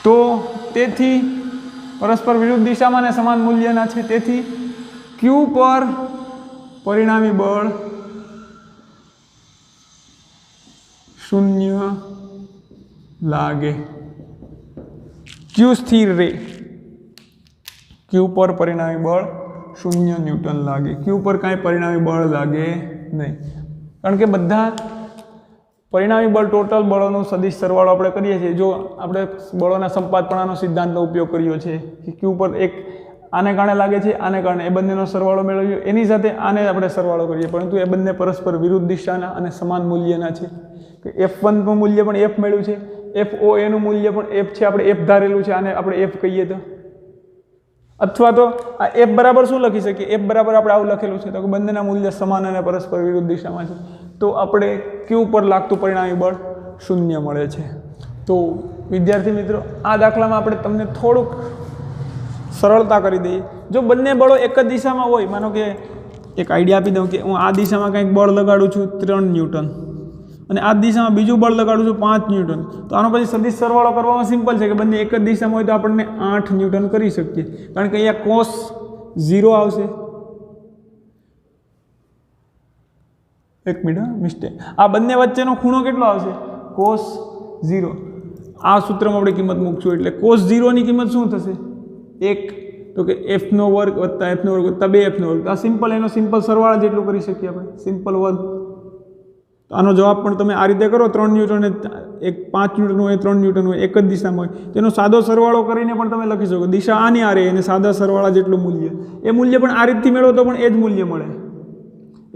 તો તેથી પરસ્પર વિરુદ્ધ દિશામાં અને સમાન મૂલ્યના છે. તેથી ક્યુ પર પરિણામી બળ 0 લાગે. ક્યુ સ્થિર રહે. ક્યુ પર પરિણામી બળ 0 ન્યૂટન લાગે. ક્યુ પર કાંઈ પરિણામી બળ લાગે નહીં. કારણ કે બધા પરિણામી બળ ટોટલ બળોનો સદિશ સરવાળો આપણે કરીએ છીએ. જો આપણે બળોના સંપાતપણાનો સિદ્ધાંતનો ઉપયોગ કર્યો છે કે ક્યુ પર એક આને કારણે લાગે છે, આને કારણે, એ બંનેનો સરવાળો મેળવ્યો, એની સાથે આને આપણે સરવાળો કરીએ. પરંતુ એ બંને પરસ્પર વિરુદ્ધ દિશાના અને સમાન મૂલ્યના છે. કે F1 નું મૂલ્ય પણ F મળ્યું છે, FOA નું મૂલ્ય પણ F છે. આપણે F ધારેલું છે, આને આપણે F કહીએ તો. અથવા તો આ F બરાબર શું લખી શકીએ? F બરાબર આપણે આવું લખેલું છે તો કે બંનેના મૂલ્ય સમાન અને પરસ્પર વિરુદ્ધ દિશામાં છે. તો આપણે ક્યુ પર લાગતું પરિણામી બળ 0 મળે છે. તો વિદ્યાર્થી મિત્રો, આ દાખલામાં આપણે તમને થોડુંક સરળતા કરી દઈએ. જો બંને બળો એક જ દિશામાં હોય, માનો કે એક આઈડિયા આપી દઉં કે હું આ દિશામાં કંઈક બળ લગાડું છું 3 ન્યૂટન, અને આ દિશામાં બીજું બળ લગાડું છું 5 ન્યૂટન, તો આનો પછી સદિશ સરવાળો કરવામાં સિમ્પલ છે કે બંને એક જ દિશામાં હોય તો આપણને 8 ન્યૂટન કરી શકીએ. કારણ કે અહીંયા કોસ 0 આવશે. એક મિનિટ, મિસ્ટેક. આ બંને વચ્ચેનો ખૂણો કેટલો આવશે? કોસ 0. આ સૂત્રમાં આપણે કિંમત મૂકશું એટલે કોસ 0 ની કિંમત શું થશે? 1. તો કે F² વત્તા F² વત્તા 2F². આ સિમ્પલ, એનો સિમ્પલ સરવાળા જેટલું કરી શકીએ આપણે, સિમ્પલ વર્ગ. તો આનો જવાબ પણ તમે આ રીતે કરો. 3 ન્યૂટન એક 5 ન્યૂટન હોય, 3 ન્યૂટન હોય, એક જ દિશામાં હોય, તેનો સાદો સરવાળો કરીને પણ તમે લખી શકો. દિશા આની આ રહે અને સાદા સરવાળા જેટલું મૂલ્ય, એ મૂલ્ય પણ આ રીતથી મેળવો તો પણ એ જ મૂલ્ય મળે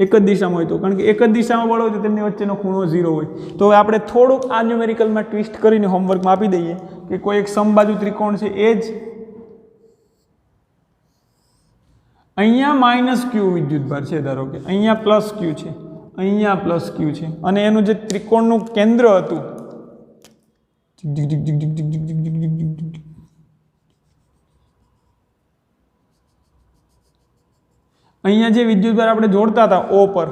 એક જ દિશામાં હોય તો. કારણ કે એક જ દિશામાં બળ હોય તો તેમની વચ્ચેનો ખૂણો 0 હોય. તો હવે આપણે થોડુંક આ ન્યુમેરિકલમાં ટ્વિસ્ટ કરીને હોમવર્કમાં આપી દઈએ કે કોઈ એક સમબાજુ ત્રિકોણ છે, એ જ અહીંયા માઇનસ ક્યુ વિદ્યુતભાર છે, ધારો કે અહીંયા પ્લસ ક્યુ છે, અહીંયા પ્લસ ક્યુ છે, અને એનું જે ત્રિકોણનું કેન્દ્ર હતું અહીંયા જે વિદ્યુતભાર આપણે જોડતા હતા ઓ પર,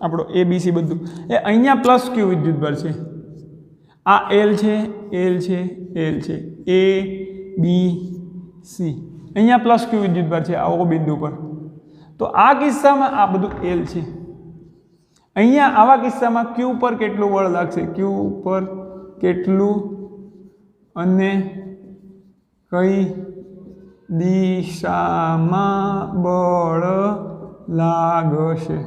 આપણો ABC બધું, એ અહીંયા પ્લસ ક્યુ વિદ્યુતભાર છે. આ L છે, L છે, L છે, A B C, અહીંયા પ્લસ ક્યુ વિદ્યુતભાર છે આ O બિંદુ પર. તો આ કિસ્સામાં આ બધું L છે. અહીંયા આવા કિસ્સામાં ક્યુ પર કેટલું બળ લાગશે, ક્યુ પર કેટલું અને કઈ દિશામાં બળ લાગશે.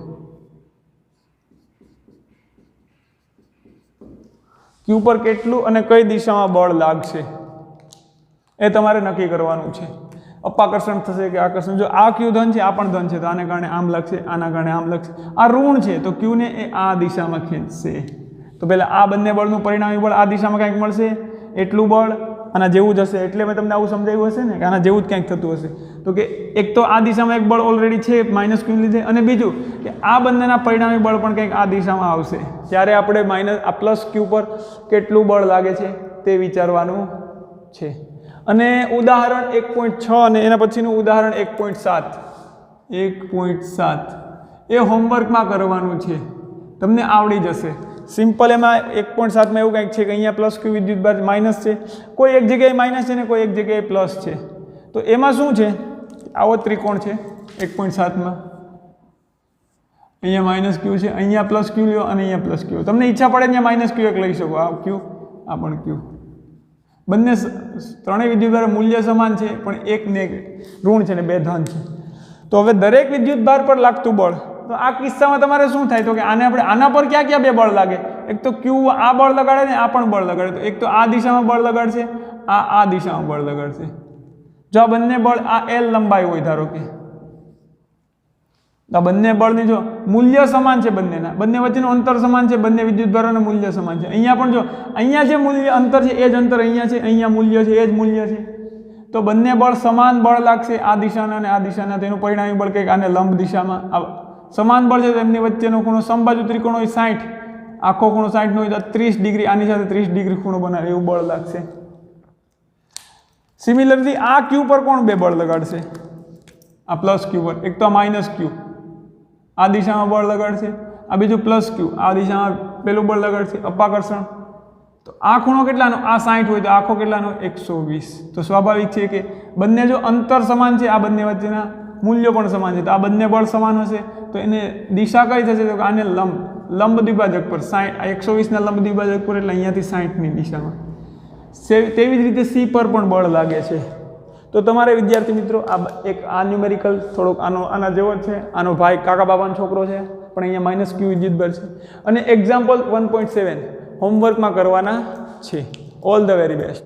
ક્યુ પર કેટલું અને કઈ દિશામાં બળ લાગશે એ તમારે નક્કી કરવાનું છે. અપાકર્ષણ થશે કે આકર્ષણ. જો આ ક્યુ ધન છે, આ પણ ધન છે, તો આને કારણે આમ લાગશે, આના કારણે આમ લાગશે. આ ઋણ છે તો ક્યુને એ આ દિશામાં ખેંચશે. તો પહેલાં આ બંને બળનું પરિણામી બળ આ દિશામાં કંઈક મળશે, એટલું બળ આના જેવું જ હશે. એટલે મેં તમને આવું સમજાવ્યું હશે ને કે આના જેવું જ કંઈક થતું હશે. તો કે એક તો આ દિશામાં એક બળ ઓલરેડી છે માઇનસ ક્યુ લીધે, અને બીજું કે આ બંનેના પરિણામી બળ પણ કંઈક આ દિશામાં આવશે. ત્યારે આપણે માઇનસ આ પ્લસ ક્યુ પર કેટલું બળ લાગે છે તે વિચારવાનું છે. અને ઉદાહરણ 1.6 અને એના પછીનું ઉદાહરણ 1.7 એ હોમવર્કમાં કરવાનું છે, તમને આવડી જશે. સિમ્પલ એમાં 1.7માં એવું કંઈક છે કે અહીંયા પ્લસ ક્યુ વિદ્યુતભાર માઇનસ છે, કોઈ એક જગ્યાએ માઇનસ છે ને કોઈ એક જગ્યાએ પ્લસ છે. તો એમાં શું છે, આવો ત્રિકોણ છે 1.7માં, અહીંયા માઇનસ ક્યુ છે, અહીંયા પ્લસ ક્યુ લ્યો અને અહીંયા પ્લસ ક્યુ. તમને ઈચ્છા પડે ત્યાં માઇનસ ક્યુ એક લઈ શકો, આ ક્યુ આ પણ ક્યુ. બંને ત્રણેય વિદ્યુતભાર મૂલ્ય સમાન છે, પણ એક ને ઋણ છે ને બે ધન છે. તો હવે દરેક વિદ્યુતભાર પર લાગતું બળ, તો આ કિસ્સામાં તમારે શું થાય, તો કે આને આપણે આના પર ક્યાં ક્યાં બે બળ લાગે, એક તો ક્યુ આ બળ લગાડે ને આ પણ બળ લગાડે. તો એક તો આ દિશામાં બળ લગાડશે, આ દિશામાં બળ લગાડશે. જો આ બંને બળ આ L લંબાઈ હોય ધારો કે, આ બંને બળની જો મૂલ્ય સમાન છે, બંનેના બંને વચ્ચેનું અંતર સમાન છે, બંને વિદ્યુતભારોનું મૂલ્ય સમાન છે. અહીંયા પણ જો અહીંયા જે મૂલ્ય અંતર છે એ જ અંતર અહીંયા છે, અહીંયા મૂલ્ય છે એ જ મૂલ્ય છે. તો બંને બળ સમાન બળ લાગશે, આ દિશાના અને આ દિશાના. તેનું પરિણામી બળ કંઈક આને લંબ દિશામાં સમાન બળ છે. તો એમની વચ્ચેનો ખૂણો સમબાજુ ત્રિકોણ હોય 60, આખો ખૂણો 60 નો હોય તો 30 ડિગ્રી આની સાથે 30 ડિગ્રી ખૂણો બનાવે એવું બળ લાગશે. સિમિલરલી આ ક્યુ પર કોણ બે બળ લગાડશે, આ પ્લસ ક્યુ પર. એક તો આ માઇનસ ક્યુ આ દિશામાં બળ લગાડશે, આ બીજું પ્લસ ક્યુ આ દિશામાં પેલું બળ લગાડશે, અપાકર્ષણ. તો આ ખૂણો કેટલાનો, આ 60 હોય તો આખો કેટલાનો 120. તો સ્વાભાવિક છે કે બંને જો અંતર સમાન છે, આ બંને વચ્ચેના મૂલ્યો પણ સમાન છે, તો આ બંને બળ સમાન હશે. તો એને દિશા કઈ થશે, તો કે આને લંબ દ્વિભાજક પર 120ના લંબ દ્વિભાજક પર, એટલે અહીંયાથી 60ની દિશામાં. તેવી જ રીતે સી પર પણ બળ લાગે છે. તો તમારે વિદ્યાર્થી મિત્રો આ એક આ ન્યુમેરિકલ થોડોક આના જેવો છે, આનો ભાઈ કાકા બાબાનો છોકરો છે, પણ અહીંયા માઇનસ ક્યુ વિદ્યુતભાર છે. અને એક્ઝામ્પલ 1.7 હોમવર્કમાં કરવાના છે. All the very best.